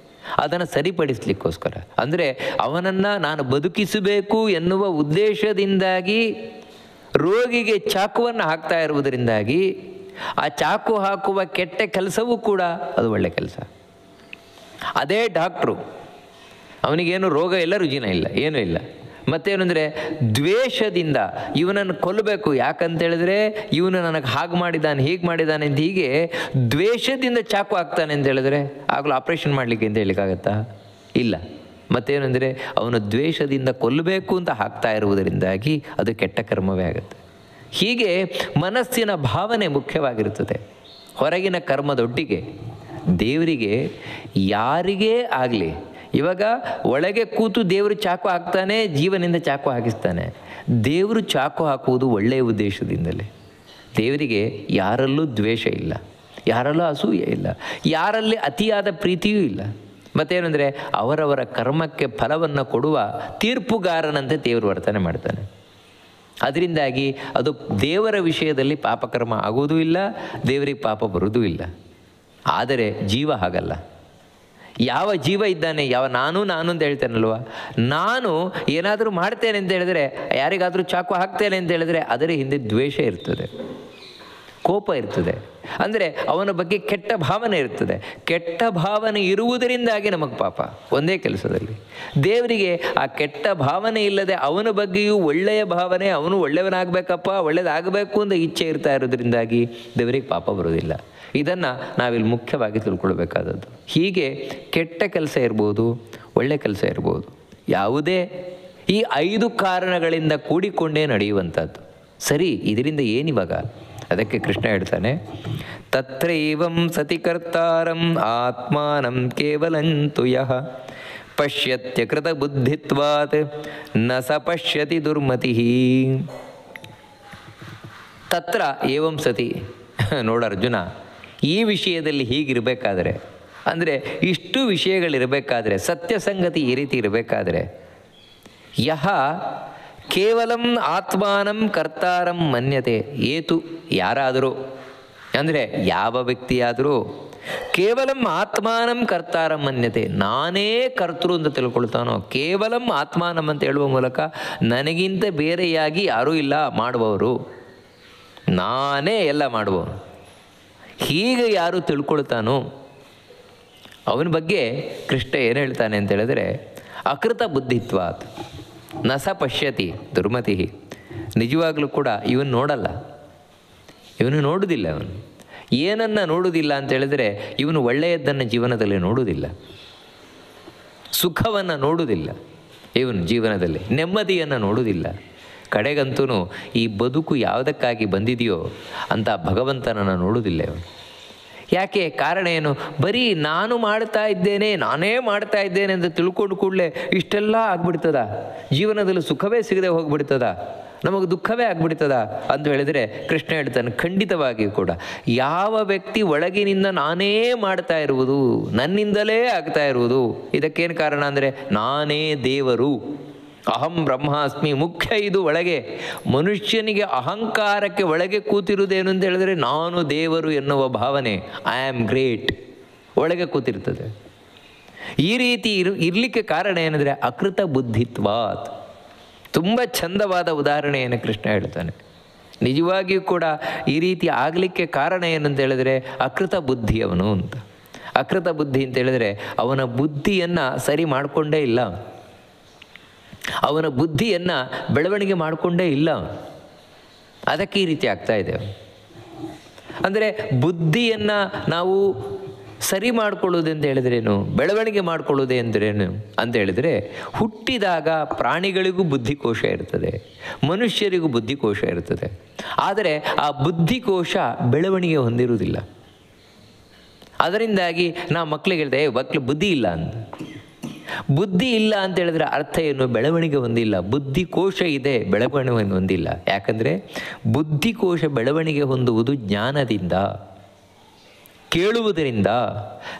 ಅದನ್ನು ಸರಿಪಡಿಸಲಿಕ್ಕೋಸ್ಕರ. ಅಂದರೆ ಅವನನ್ನು ನಾನು ಬದುಕಿಸಬೇಕು ಎನ್ನುವ ಉದ್ದೇಶದಿಂದಾಗಿ ರೋಗಿಗೆ ಚಾಕುವನ್ನು ಹಾಕ್ತಾ ಇರುವುದರಿಂದಾಗಿ ಆ ಚಾಕು ಹಾಕುವ ಕೆಟ್ಟ ಕೆಲಸವೂ ಕೂಡ ಅದು ಒಳ್ಳೆ ಕೆಲಸ. ಅದೇ ಡಾಕ್ಟ್ರು, ಅವನಿಗೇನು ರೋಗ ಇಲ್ಲ, ರುಜಿನ ಇಲ್ಲ, ಏನೂ ಇಲ್ಲ. ಮತ್ತೇನು ಅಂದರೆ ದ್ವೇಷದಿಂದ ಇವನನ್ನು ಕೊಲ್ಲಬೇಕು, ಯಾಕಂತೇಳಿದ್ರೆ ಇವನು ನನಗೆ ಹಾಗೆ ಮಾಡಿದ್ದಾನೆ, ಹೀಗೆ ಮಾಡಿದ್ದಾನೆ ಅಂತ ಹೀಗೆ ದ್ವೇಷದಿಂದ ಚಾಕು ಹಾಕ್ತಾನೆ ಅಂತ ಹೇಳಿದ್ರೆ ಆಗಲೂ ಆಪ್ರೇಷನ್ ಮಾಡಲಿಕ್ಕೆ ಅಂತ ಹೇಳಲಿಕ್ಕಾಗತ್ತಾ? ಇಲ್ಲ. ಮತ್ತೇನು ಅಂದರೆ ಅವನು ದ್ವೇಷದಿಂದ ಕೊಲ್ಲಬೇಕು ಅಂತ ಹಾಕ್ತಾ ಇರುವುದರಿಂದಾಗಿ ಅದು ಕೆಟ್ಟ ಕರ್ಮವೇ ಆಗುತ್ತೆ. ಹೀಗೆ ಮನಸ್ಸಿನ ಭಾವನೆ ಮುಖ್ಯವಾಗಿರುತ್ತದೆ. ಹೊರಗಿನ ಕರ್ಮದೊಟ್ಟಿಗೆ ದೇವರಿಗೆ ಯಾರಿಗೇ ಆಗಲಿ, ಇವಾಗ ಒಳಗೆ ಕೂತು ದೇವರು ಚಾಕು ಹಾಕ್ತಾನೆ, ಜೀವನಿಂದ ಚಾಕು ಹಾಕಿಸ್ತಾನೆ. ದೇವರು ಚಾಕು ಹಾಕುವುದು ಒಳ್ಳೆಯ ಉದ್ದೇಶದಿಂದಲೇ. ದೇವರಿಗೆ ಯಾರಲ್ಲೂ ದ್ವೇಷ ಇಲ್ಲ, ಯಾರಲ್ಲೂ ಅಸೂಯೆ ಇಲ್ಲ, ಯಾರಲ್ಲಿ ಅತಿಯಾದ ಪ್ರೀತಿಯೂ ಇಲ್ಲ. ಮತ್ತೇನೆಂದರೆ ಅವರವರ ಕರ್ಮಕ್ಕೆ ಫಲವನ್ನು ಕೊಡುವ ತೀರ್ಪುಗಾರನಂತೆ ದೇವರು ವರ್ತನೆ ಮಾಡ್ತಾನೆ. ಅದರಿಂದಾಗಿ ಅದು ದೇವರ ವಿಷಯದಲ್ಲಿ ಪಾಪಕರ್ಮ ಆಗುವುದೂ ಇಲ್ಲ, ದೇವರಿಗೆ ಪಾಪ ಬರುವುದೂ ಇಲ್ಲ. ಆದರೆ ಜೀವ ಹಾಗಲ್ಲ. ಯಾವ ಜೀವ ಇದ್ದಾನೆ, ಯಾವ ನಾನು ಅಂತ ಹೇಳ್ತೇನಲ್ವ, ನಾನು ಏನಾದರೂ ಮಾಡ್ತೇನೆ ಅಂತ ಹೇಳಿದ್ರೆ, ಯಾರಿಗಾದರೂ ಚಾಕು ಹಾಕ್ತೇನೆ ಅಂತ ಹೇಳಿದ್ರೆ ಅದರ ಹಿಂದೆ ದ್ವೇಷ ಇರ್ತದೆ, ಕೋಪ ಇರ್ತದೆ. ಅಂದರೆ ಅವನ ಬಗ್ಗೆ ಕೆಟ್ಟ ಭಾವನೆ ಇರ್ತದೆ. ಕೆಟ್ಟ ಭಾವನೆ ಇರುವುದರಿಂದಾಗಿ ನಮಗೆ ಪಾಪ ಒಂದೇ ಕೆಲಸದಲ್ಲಿ. ದೇವರಿಗೆ ಆ ಕೆಟ್ಟ ಭಾವನೆ ಇಲ್ಲದೆ ಅವನ ಬಗ್ಗೆಯೂ ಒಳ್ಳೆಯ ಭಾವನೆ, ಅವನು ಒಳ್ಳೆಯವನಾಗಬೇಕಪ್ಪ, ಒಳ್ಳೆಯದಾಗಬೇಕು ಅಂತ ಇಚ್ಛೆ ಇರ್ತಾ ಇರೋದ್ರಿಂದಾಗಿ ದೇವರಿಗೆ ಪಾಪ ಬರೋದಿಲ್ಲ. ಇದನ್ನು ನಾವಿಲ್ಲಿ ಮುಖ್ಯವಾಗಿ ತಿಳ್ಕೊಳ್ಬೇಕಾದದ್ದು. ಹೀಗೆ ಕೆಟ್ಟ ಕೆಲಸ ಇರ್ಬೋದು, ಒಳ್ಳೆಯ ಕೆಲಸ ಇರ್ಬೋದು, ಯಾವುದೇ ಈ 5 ಕಾರಣಗಳಿಂದ ಕೂಡಿಕೊಂಡೇ ನಡೆಯುವಂಥದ್ದು. ಸರಿ, ಇದರಿಂದ ಏನಿವಾಗ? ಅದಕ್ಕೆ ಕೃಷ್ಣ ಹೇಳ್ತಾನೆ, ತತ್ರೈವಂ ಸತಿ ಕರ್ತಾರಂ ಆತ್ಮಾನಂ ಕೇವಲಂತು ಯಃ ಪಶ್ಯತ್ಯ ಕೃತ ಬುದ್ಧಿತ್ವಾತ್ ನ ಸ ಪಶ್ಯತಿ ದುರ್ಮತಿ. ತತ್ರ ಏವಂ ಸತಿ. ನೋಡು ಅರ್ಜುನ, ಈ ವಿಷಯದಲ್ಲಿ ಹೀಗಿರಬೇಕಾದ್ರೆ, ಅಂದರೆ ಇಷ್ಟು ವಿಷಯಗಳಿರಬೇಕಾದ್ರೆ, ಸತ್ಯಸಂಗತಿ ಈ ರೀತಿ ಇರಬೇಕಾದ್ರೆ, ಯಹ ಕೇವಲಂ ಆತ್ಮಾನಂ ಕರ್ತಾರಂ ಮನ್ಯತೆ ಏತು, ಯಾರಾದರೂ ಅಂದರೆ ಯಾವ ವ್ಯಕ್ತಿಯಾದರೂ ಕೇವಲಂ ಆತ್ಮಾನಂ ಕರ್ತಾರಂ ಮನ್ಯತೆ, ನಾನೇ ಕರ್ತೃ ಅಂತ ತಿಳ್ಕೊಳ್ತಾನೋ, ಕೇವಲಂ ಆತ್ಮಾನಂ ಅಂತ ಹೇಳುವ ಮೂಲಕ ನನಗಿಂತ ಬೇರೆಯಾಗಿ ಯಾರೂ ಇಲ್ಲ ಮಾಡುವವರು, ನಾನೇ ಎಲ್ಲ ಮಾಡುವವನು, ಹೀಗೆ ಯಾರು ತಿಳ್ಕೊಳ್ತಾನೋ ಅವನ ಬಗ್ಗೆ ಕೃಷ್ಣ ಏನು ಹೇಳ್ತಾನೆ ಅಂತ ಹೇಳಿದ್ರೆ, ಅಕೃತ ಬುದ್ಧಿತ್ವಾತ್ ನ ಸ ಪಶ್ಯತಿ ದುರ್ಮತಿ. ನಿಜವಾಗಲೂ ಕೂಡ ಇವನು ನೋಡಲ್ಲ, ಇವನು ನೋಡುವುದಿಲ್ಲ. ಅವನು ಏನನ್ನು ನೋಡುವುದಿಲ್ಲ ಅಂತ ಹೇಳಿದ್ರೆ, ಇವನು ಒಳ್ಳೆಯದನ್ನು ಜೀವನದಲ್ಲಿ ನೋಡುವುದಿಲ್ಲ, ಸುಖವನ್ನು ನೋಡುವುದಿಲ್ಲ, ಇವನು ಜೀವನದಲ್ಲಿ ನೆಮ್ಮದಿಯನ್ನು ನೋಡುವುದಿಲ್ಲ. ಕಡೆಗಂತೂ ಈ ಬದುಕು ಯಾವುದಕ್ಕಾಗಿ ಬಂದಿದೆಯೋ ಅಂತ ಭಗವಂತನನ್ನು ನೋಡುವುದಿಲ್ಲ ಇವನು. ಯಾಕೆ? ಕಾರಣ ಏನು? ಬರೀ ನಾನು ಮಾಡ್ತಾ ಇದ್ದೇನೆ, ನಾನೇ ಮಾಡ್ತಾ ಇದ್ದೇನೆ ಅಂತ ತಿಳ್ಕೊಂಡು ಕೂಡಲೇ ಇಷ್ಟೆಲ್ಲ ಆಗ್ಬಿಡ್ತದ, ಜೀವನದಲ್ಲಿ ಸುಖವೇ ಸಿಗದೆ ಹೋಗ್ಬಿಡ್ತದ, ನಮಗೆ ದುಃಖವೇ ಆಗ್ಬಿಡ್ತದ ಅಂತ ಹೇಳಿದರೆ ಕೃಷ್ಣ ಹೇಳ್ತಾನೆ, ಖಂಡಿತವಾಗಿಯೂ ಕೂಡ ಯಾವ ವ್ಯಕ್ತಿ ಒಳಗಿನಿಂದ ನಾನೇ ಮಾಡ್ತಾ ಇರುವುದು, ನನ್ನಿಂದಲೇ ಆಗ್ತಾ ಇರುವುದು, ಇದಕ್ಕೇನು ಕಾರಣ ಅಂದರೆ ನಾನೇ ದೇವರು, ಅಹಂ ಬ್ರಹ್ಮಾಸ್ಮಿ. ಮುಖ್ಯ ಇದು ಒಳಗೆ ಮನುಷ್ಯನಿಗೆ ಅಹಂಕಾರಕ್ಕೆ ಒಳಗೆ ಕೂತಿರುವುದೇನು ಅಂತ ಹೇಳಿದ್ರೆ, ನಾನು ದೇವರು ಎನ್ನುವ ಭಾವನೆ, ಐ ಆಮ್ ಗ್ರೇಟ್ ಒಳಗೆ ಕೂತಿರ್ತದೆ. ಈ ರೀತಿ ಇರಲಿಕ್ಕೆ ಕಾರಣ ಏನಂದರೆ ಅಕೃತ ಬುದ್ಧಿತ್ವಾತ್. ತುಂಬ ಚಂದವಾದ ಉದಾಹರಣೆಯನ್ನು ಕೃಷ್ಣ ಹೇಳ್ತಾನೆ. ನಿಜವಾಗಿಯೂ ಕೂಡ ಈ ರೀತಿ ಆಗಲಿಕ್ಕೆ ಕಾರಣ ಏನಂತ ಹೇಳಿದ್ರೆ ಅಕೃತ ಬುದ್ಧಿ ಅವನು ಅಂತ. ಅಕೃತ ಬುದ್ಧಿ ಅಂತ ಹೇಳಿದ್ರೆ ಅವನ ಬುದ್ಧಿಯನ್ನು ಸರಿ ಮಾಡಿಕೊಂಡೇ ಇಲ್ಲ, ಅವನ ಬುದ್ಧಿಯನ್ನು ಬೆಳವಣಿಗೆ ಮಾಡಿಕೊಂಡೇ ಇಲ್ಲ, ಅದಕ್ಕೆ ಈ ರೀತಿ ಆಗ್ತಾ ಇದೆ. ಅಂದರೆ ಬುದ್ಧಿಯನ್ನು ನಾವು ಸರಿ ಮಾಡಿಕೊಳ್ಳೋದು ಅಂತ ಹೇಳಿದ್ರೇನು, ಬೆಳವಣಿಗೆ ಮಾಡಿಕೊಳ್ಳೋದೇ ಅಂದ್ರೇನು ಅಂತ ಹೇಳಿದರೆ, ಹುಟ್ಟಿದಾಗ ಪ್ರಾಣಿಗಳಿಗೂ ಬುದ್ಧಿಕೋಶ ಇರ್ತದೆ, ಮನುಷ್ಯರಿಗೂ ಬುದ್ಧಿಕೋಶ ಇರ್ತದೆ. ಆದರೆ ಆ ಬುದ್ಧಿಕೋಶ ಬೆಳವಣಿಗೆ ಹೊಂದಿರುವುದಿಲ್ಲ. ಅದರಿಂದಾಗಿ ನಾವು ಮಕ್ಕಳಿಗೆ ಹೇಳ್ದೆ, ಮಕ್ಕಳು ಬುದ್ಧಿ ಇಲ್ಲ ಅಂತ. ಬುದ್ಧಿ ಇಲ್ಲ ಅಂತ ಹೇಳಿದ್ರೆ ಅರ್ಥ ಏನು? ಬೆಳವಣಿಗೆ ಹೊಂದಿಲ್ಲ. ಬುದ್ಧಿಕೋಶ ಇದೆ, ಬೆಳವಣಿಗೆ ಹೊಂದಿಲ್ಲ. ಯಾಕಂದರೆ ಬುದ್ಧಿಕೋಶ ಬೆಳವಣಿಗೆ ಹೊಂದುವುದು ಜ್ಞಾನದಿಂದ, ಕೇಳುವುದರಿಂದ.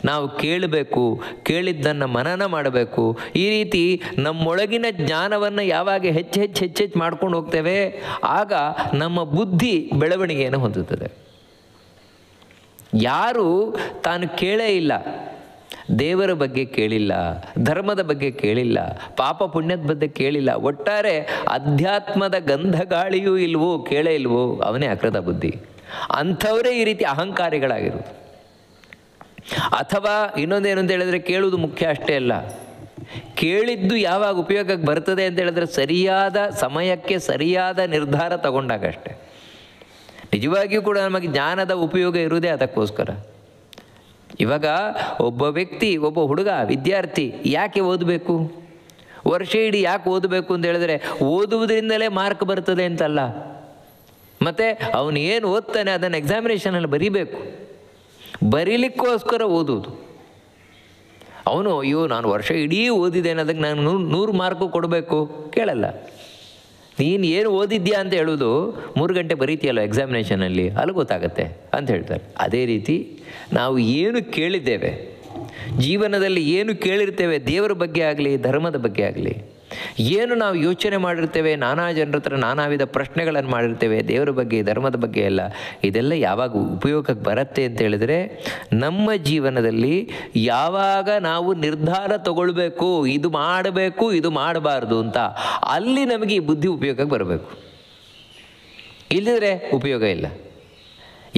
ನಾವು ಕೇಳಬೇಕು, ಕೇಳಿದ್ದನ್ನು ಮನನ ಮಾಡಬೇಕು. ಈ ರೀತಿ ನಮ್ಮೊಳಗಿನ ಜ್ಞಾನವನ್ನು ಯಾವಾಗ ಹೆಚ್ಚೆಚ್ಚು ಮಾಡ್ಕೊಂಡು ಹೋಗ್ತೇವೆ, ಆಗ ನಮ್ಮ ಬುದ್ಧಿ ಬೆಳವಣಿಗೆಯನ್ನು ಹೊಂದುತ್ತದೆ. ಯಾರು ತಾನು ಕೇಳೇ ಇಲ್ಲ, ದೇವರ ಬಗ್ಗೆ ಕೇಳಿಲ್ಲ, ಧರ್ಮದ ಬಗ್ಗೆ ಕೇಳಿಲ್ಲ, ಪಾಪ ಪುಣ್ಯದ ಬಗ್ಗೆ ಕೇಳಿಲ್ಲ, ಒಟ್ಟಾರೆ ಅಧ್ಯಾತ್ಮದ ಗಂಧ ಗಾಳಿಯೂ ಇಲ್ವೋ, ಕೇಳೇ ಇಲ್ವೋ, ಅವನೇ ಅಕೃತ ಬುದ್ಧಿ. ಅಂಥವರೇ ಈ ರೀತಿ ಅಹಂಕಾರಿಗಳಾಗಿರೋದು. ಅಥವಾ ಇನ್ನೊಂದೇನು ಅಂತ ಹೇಳಿದ್ರೆ, ಕೇಳುವುದು ಮುಖ್ಯ ಅಷ್ಟೇ ಅಲ್ಲ, ಕೇಳಿದ್ದು ಯಾವಾಗ ಉಪಯೋಗಕ್ಕೆ ಬರ್ತದೆ ಅಂತ ಹೇಳಿದ್ರೆ ಸರಿಯಾದ ಸಮಯಕ್ಕೆ ಸರಿಯಾದ ನಿರ್ಧಾರ ತಗೊಂಡಾಗಷ್ಟೆ. ನಿಜವಾಗಿಯೂ ಕೂಡ ನಮಗೆ ಜ್ಞಾನದ ಉಪಯೋಗ ಇರುವುದೇ ಅದಕ್ಕೋಸ್ಕರ. ಇವಾಗ ಒಬ್ಬ ವ್ಯಕ್ತಿ, ಒಬ್ಬ ಹುಡುಗ, ವಿದ್ಯಾರ್ಥಿ ಯಾಕೆ ಓದಬೇಕು, ವರ್ಷ ಇಡೀ ಯಾಕೆ ಓದಬೇಕು ಅಂತ ಹೇಳಿದ್ರೆ ಓದುವುದರಿಂದಲೇ ಮಾರ್ಕ್ ಬರ್ತದೆ ಅಂತಲ್ಲ, ಮತ್ತು ಅವನು ಏನು ಓದ್ತಾನೆ ಅದನ್ನು ಎಕ್ಸಾಮಿನೇಷನಲ್ಲಿ ಬರೀಬೇಕು, ಬರೀಲಿಕ್ಕೋಸ್ಕರ ಓದುವುದು. ಅವನು ಅಯ್ಯೋ ನಾನು ವರ್ಷ ಇಡೀ ಓದಿದ್ದೇನೆ, ಅದಕ್ಕೆ ನಾನು 100 ಮಾರ್ಕು ಕೊಡಬೇಕು, ಕೇಳಲ್ಲ. ನೀನು ಏನು ಓದಿದ್ಯಾ ಅಂತ ಹೇಳೋದು 3 ಗಂಟೆ ಬರೀತೀಯಲ್ಲ ಎಕ್ಸಾಮಿನೇಷನಲ್ಲಿ, ಅಲ್ಲಿ ಗೊತ್ತಾಗತ್ತೆ ಅಂತ ಹೇಳ್ತಾರೆ. ಅದೇ ರೀತಿ ನಾವು ಏನು ಕೇಳಿದ್ದೇವೆ, ಜೀವನದಲ್ಲಿ ಏನು ಕೇಳಿರ್ತೇವೆ, ದೇವರ ಬಗ್ಗೆ ಆಗಲಿ ಧರ್ಮದ ಬಗ್ಗೆ ಆಗಲಿ, ಏನು ನಾವು ಯೋಚನೆ ಮಾಡಿರ್ತೇವೆ, ನಾನಾ ಜನರ ಹತ್ರ ನಾನಾ ವಿಧ ಪ್ರಶ್ನೆಗಳನ್ನು ಮಾಡಿರ್ತೇವೆ ದೇವರ ಬಗ್ಗೆ ಧರ್ಮದ ಬಗ್ಗೆ ಎಲ್ಲ, ಇದೆಲ್ಲ ಯಾವಾಗ ಉಪಯೋಗಕ್ಕೆ ಬರುತ್ತೆ ಅಂತ ಹೇಳಿದರೆ ನಮ್ಮ ಜೀವನದಲ್ಲಿ ಯಾವಾಗ ನಾವು ನಿರ್ಧಾರ ತಗೊಳ್ಬೇಕು, ಇದು ಮಾಡಬೇಕು ಇದು ಮಾಡಬಾರ್ದು ಅಂತ, ಅಲ್ಲಿ ನಮಗೆ ಈ ಬುದ್ಧಿ ಉಪಯೋಗಕ್ಕೆ ಬರಬೇಕು. ಇಲ್ಲದ್ರೆ ಉಪಯೋಗ ಇಲ್ಲ.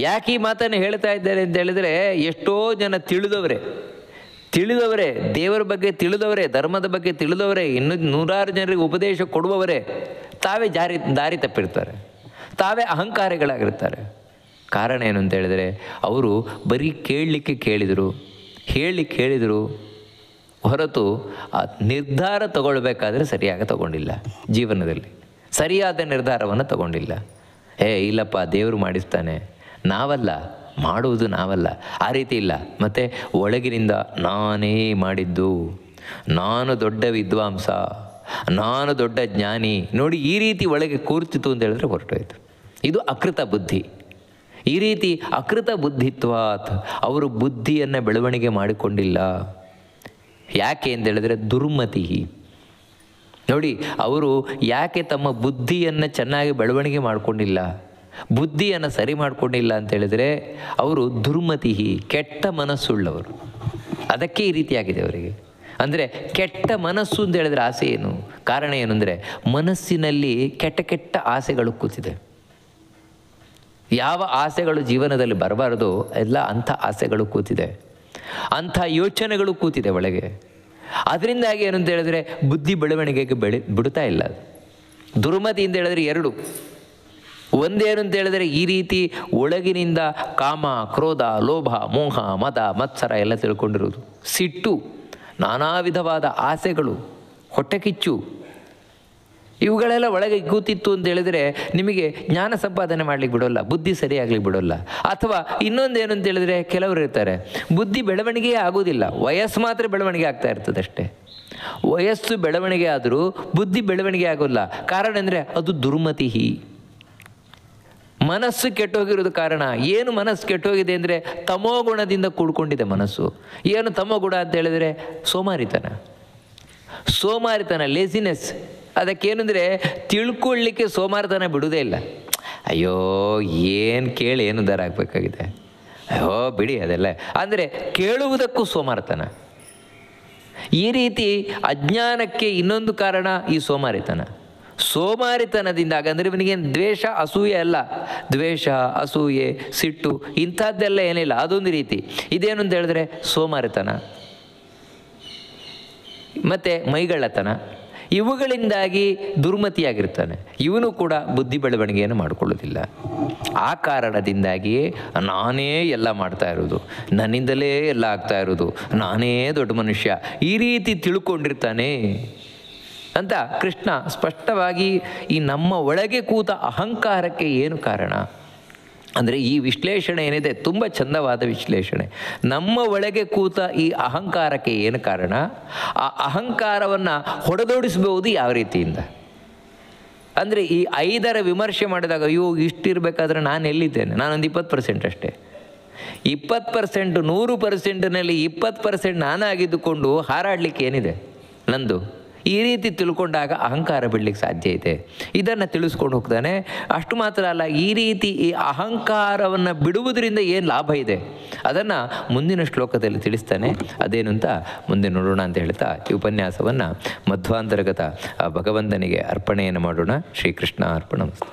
ಯಾಕೆ ಈ ಮಾತನ್ನು ಹೇಳ್ತಾ ಇದ್ದಾರೆ ಅಂತ ಹೇಳಿದರೆ, ಎಷ್ಟೋ ಜನ ತಿಳಿದವರೇ, ದೇವರ ಬಗ್ಗೆ ತಿಳಿದವರೇ, ಧರ್ಮದ ಬಗ್ಗೆ ತಿಳಿದವರೇ, ಇನ್ನು 100 ಜನರಿಗೆ ಉಪದೇಶ ಕೊಡುವವರೇ ತಾವೇ ದಾರಿ ತಪ್ಪಿರ್ತಾರೆ, ತಾವೇ ಅಹಂಕಾರಿಗಳಾಗಿರ್ತಾರೆ. ಕಾರಣ ಏನು ಅಂತ ಹೇಳಿದರೆ, ಅವರು ಬರೀ ಕೇಳಲಿಕ್ಕೆ ಕೇಳಿದರು, ಹೇಳಿದರು ಹೊರತು ಆ ನಿರ್ಧಾರ ತಗೊಳ್ಬೇಕಾದ್ರೆ ಸರಿಯಾಗಿ ತಗೊಂಡಿಲ್ಲ, ಜೀವನದಲ್ಲಿ ಸರಿಯಾದ ನಿರ್ಧಾರವನ್ನು ತಗೊಂಡಿಲ್ಲ. ಇಲ್ಲಪ್ಪ ದೇವರು ಮಾಡಿಸ್ತಾನೆ, ನಾವಲ್ಲ ಮಾಡುವುದು, ನಾವಲ್ಲ, ಆ ರೀತಿ ಇಲ್ಲ. ಮತ್ತು ಒಳಗಿನಿಂದ ನಾನೇ ಮಾಡಿದ್ದು, ನಾನು ದೊಡ್ಡ ವಿದ್ವಾಂಸ, ನಾನು ದೊಡ್ಡ ಜ್ಞಾನಿ, ನೋಡಿ ಈ ರೀತಿ ಒಳಗೆ ಕೂರ್ತಿತ್ತು ಅಂತ ಹೇಳಿದ್ರೆ ಹೊರಟೋಯ್ತು. ಇದು ಅಕೃತ ಬುದ್ಧಿ. ಈ ರೀತಿ ಅಕೃತ ಬುದ್ಧಿತ್ವಾತ್ ಅವರು ಬುದ್ಧಿಯನ್ನು ಬೆಳವಣಿಗೆ ಮಾಡಿಕೊಂಡಿಲ್ಲ. ಯಾಕೆ ಅಂತ ಹೇಳಿದ್ರೆ ದುರ್ಮತಿ. ನೋಡಿ, ಅವರು ಯಾಕೆ ತಮ್ಮ ಬುದ್ಧಿಯನ್ನು ಚೆನ್ನಾಗಿ ಬೆಳವಣಿಗೆ ಮಾಡಿಕೊಂಡಿಲ್ಲ, ಬುದ್ಧಿಯನ್ನು ಸರಿ ಮಾಡಿಕೊಂಡಿಲ್ಲ ಅಂತ ಹೇಳಿದರೆ ಅವರು ದುರ್ಮತಿ, ಕೆಟ್ಟ ಮನಸ್ಸುಳ್ಳವರು. ಅದಕ್ಕೆ ಈ ರೀತಿಯಾಗಿದೆ ಅವರಿಗೆ. ಅಂದರೆ ಕೆಟ್ಟ ಮನಸ್ಸು ಅಂತ ಹೇಳಿದ್ರೆ ಆಸೆ ಏನು, ಕಾರಣ ಏನು ಅಂದರೆ ಮನಸ್ಸಿನಲ್ಲಿ ಕೆಟ್ಟ ಕೆಟ್ಟ ಆಸೆಗಳು ಕೂತಿದೆ. ಯಾವ ಆಸೆಗಳು ಜೀವನದಲ್ಲಿ ಬರಬಾರ್ದು ಎಲ್ಲ ಅಂಥ ಆಸೆಗಳು ಕೂತಿದೆ, ಅಂಥ ಯೋಚನೆಗಳು ಕೂತಿದೆ ಒಳಗೆ. ಅದರಿಂದಾಗಿ ಏನು ಅಂತ ಹೇಳಿದ್ರೆ ಬುದ್ಧಿ ಬೆಳವಣಿಗೆಗೆ ಬಿಡ್ತಾ ಇಲ್ಲ. ದುರ್ಮತಿ ಅಂತ ಹೇಳಿದ್ರೆ ಎರಡು. ಒಂದೇನು ಅಂತ ಹೇಳಿದ್ರೆ ಈ ರೀತಿ ಒಳಗಿನಿಂದ ಕಾಮ, ಕ್ರೋಧ, ಲೋಭ, ಮೋಹ, ಮದ, ಮತ್ಸರ ಎಲ್ಲ ತಿಳ್ಕೊಂಡಿರುವುದು, ಸಿಟ್ಟು, ನಾನಾ ವಿಧವಾದ ಆಸೆಗಳು, ಹೊಟ್ಟೆ ಕಿಚ್ಚು, ಇವುಗಳೆಲ್ಲ ಒಳಗೆ ಕೂತಿತ್ತು ಅಂತ ಹೇಳಿದರೆ ನಿಮಗೆ ಜ್ಞಾನ ಸಂಪಾದನೆ ಮಾಡಲಿಕ್ಕೆ ಬಿಡೋಲ್ಲ, ಬುದ್ಧಿ ಸರಿಯಾಗಲಿಕ್ಕೆ ಬಿಡೋಲ್ಲ. ಅಥವಾ ಇನ್ನೊಂದೇನು ಅಂತ ಹೇಳಿದರೆ ಕೆಲವರು ಇರ್ತಾರೆ, ಬುದ್ಧಿ ಬೆಳವಣಿಗೆಯೇ ಆಗೋದಿಲ್ಲ, ವಯಸ್ಸು ಮಾತ್ರ ಬೆಳವಣಿಗೆ ಆಗ್ತಾ ಇರ್ತದೆ ಅಷ್ಟೇ. ವಯಸ್ಸು ಬೆಳವಣಿಗೆ ಆದರೂ ಬುದ್ಧಿ ಬೆಳವಣಿಗೆ ಆಗೋಲ್ಲ. ಕಾರಣ ಅಂದರೆ ಅದು ದುರ್ಮತಿ. ಮನಸ್ಸು ಕೆಟ್ಟೋಗಿರೋದು ಕಾರಣ ಏನು? ಮನಸ್ಸು ಕೆಟ್ಟೋಗಿದೆ ಅಂದರೆ ತಮೋಗುಣದಿಂದ ಕೂಡ್ಕೊಂಡಿದೆ ಮನಸ್ಸು. ಏನು ತಮೋಗುಣ ಅಂತ ಹೇಳಿದರೆ ಸೋಮಾರಿತನ, ಲೇಸಿನೆಸ್. ಅದಕ್ಕೇನೆಂದರೆ ತಿಳ್ಕೊಳ್ಳಿಕ್ಕೆ ಸೋಮಾರಿತನ ಬಿಡುವುದೇ ಇಲ್ಲ. ಅಯ್ಯೋ ಏನು ಕೇಳಿ ಏನು ಉದ್ಧಾರ ಆಗಬೇಕಾಗಿದೆ, ಅಯ್ಯೋ ಬಿಡಿ ಅದೆಲ್ಲ ಅಂದರೆ ಕೇಳುವುದಕ್ಕೂ ಸೋಮಾರಿತನ. ಈ ರೀತಿ ಅಜ್ಞಾನಕ್ಕೆ ಇನ್ನೊಂದು ಕಾರಣ ಈ ಸೋಮಾರಿತನದಿಂದ. ಹಾಗಂದರೆ ಇವನಿಗೆ ದ್ವೇಷ, ಅಸೂಯೆ ಅಲ್ಲ, ದ್ವೇಷ, ಅಸೂಯೆ, ಸಿಟ್ಟು ಇಂಥದ್ದೆಲ್ಲ ಏನಿಲ್ಲ, ಅದೊಂದು ರೀತಿ. ಇದೇನು ಅಂತ ಹೇಳಿದ್ರೆ ಸೋಮಾರಿತನ ಮತ್ತು ಮೈಗಳ್ಳತನ. ಇವುಗಳಿಂದಾಗಿ ದುರ್ಮತಿಯಾಗಿರ್ತಾನೆ. ಇವನು ಕೂಡ ಬುದ್ಧಿ ಬೆಳವಣಿಗೆಯನ್ನು ಮಾಡಿಕೊಳ್ಳೋದಿಲ್ಲ. ಆ ಕಾರಣದಿಂದಾಗಿಯೇ ನಾನೇ ಎಲ್ಲ ಮಾಡ್ತಾ ಇರೋದು, ನನ್ನಿಂದಲೇ ಎಲ್ಲ ಆಗ್ತಾ ಇರೋದು, ನಾನೇ ದೊಡ್ಡ ಮನುಷ್ಯ, ಈ ರೀತಿ ತಿಳ್ಕೊಂಡಿರ್ತಾನೆ ಅಂತ ಕೃಷ್ಣ ಸ್ಪಷ್ಟವಾಗಿ ಈ ನಮ್ಮ ಒಳಗೆ ಕೂತ ಅಹಂಕಾರಕ್ಕೆ ಏನು ಕಾರಣ ಅಂದರೆ ಈ ವಿಶ್ಲೇಷಣೆ ಏನಿದೆ ತುಂಬ ಚಂದವಾದ ವಿಶ್ಲೇಷಣೆ. ನಮ್ಮ ಒಳಗೆ ಕೂತ ಈ ಅಹಂಕಾರಕ್ಕೆ ಏನು ಕಾರಣ, ಆ ಅಹಂಕಾರವನ್ನು ಹೊಡೆದೋಡಿಸಬಹುದು ಯಾವ ರೀತಿಯಿಂದ ಅಂದರೆ ಈ 5ರ ವಿಮರ್ಶೆ ಮಾಡಿದಾಗ ಅಯ್ಯೋ ಇಷ್ಟಿರಬೇಕಾದ್ರೆ ನಾನು ಎಲ್ಲಿದ್ದೇನೆ, ನಾನೊಂದು 20% ಅಷ್ಟೇ. 20%, 100%ನಲ್ಲಿ 20% ನಾನಾಗಿದ್ದುಕೊಂಡು ಹಾರಾಡಲಿಕ್ಕೆ ಏನಿದೆ ನಂದು, ಈ ರೀತಿ ತಿಳ್ಕೊಂಡಾಗ ಅಹಂಕಾರ ಬಿಡಲಿಕ್ಕೆ ಸಾಧ್ಯ ಇದೆ. ಇದನ್ನು ತಿಳಿಸ್ಕೊಂಡು ಹೋಗ್ತಾನೆ. ಅಷ್ಟು ಮಾತ್ರ ಅಲ್ಲ, ಈ ರೀತಿ ಈ ಅಹಂಕಾರವನ್ನು ಬಿಡುವುದರಿಂದ ಏನು ಲಾಭ ಇದೆ ಅದನ್ನು ಮುಂದಿನ ಶ್ಲೋಕದಲ್ಲಿ ತಿಳಿಸ್ತಾನೆ. ಅದೇನು ಅಂತ ಮುಂದೆ ನೋಡೋಣ ಅಂತ ಹೇಳ್ತಾ ಈ ಉಪನ್ಯಾಸವನ್ನು ಮಧ್ವಾಂತರ್ಗತ ಭಗವಂತನಿಗೆ ಅರ್ಪಣೆಯನ್ನು ಮಾಡೋಣ. ಶ್ರೀಕೃಷ್ಣ ಅರ್ಪಣಮಸ್ತು.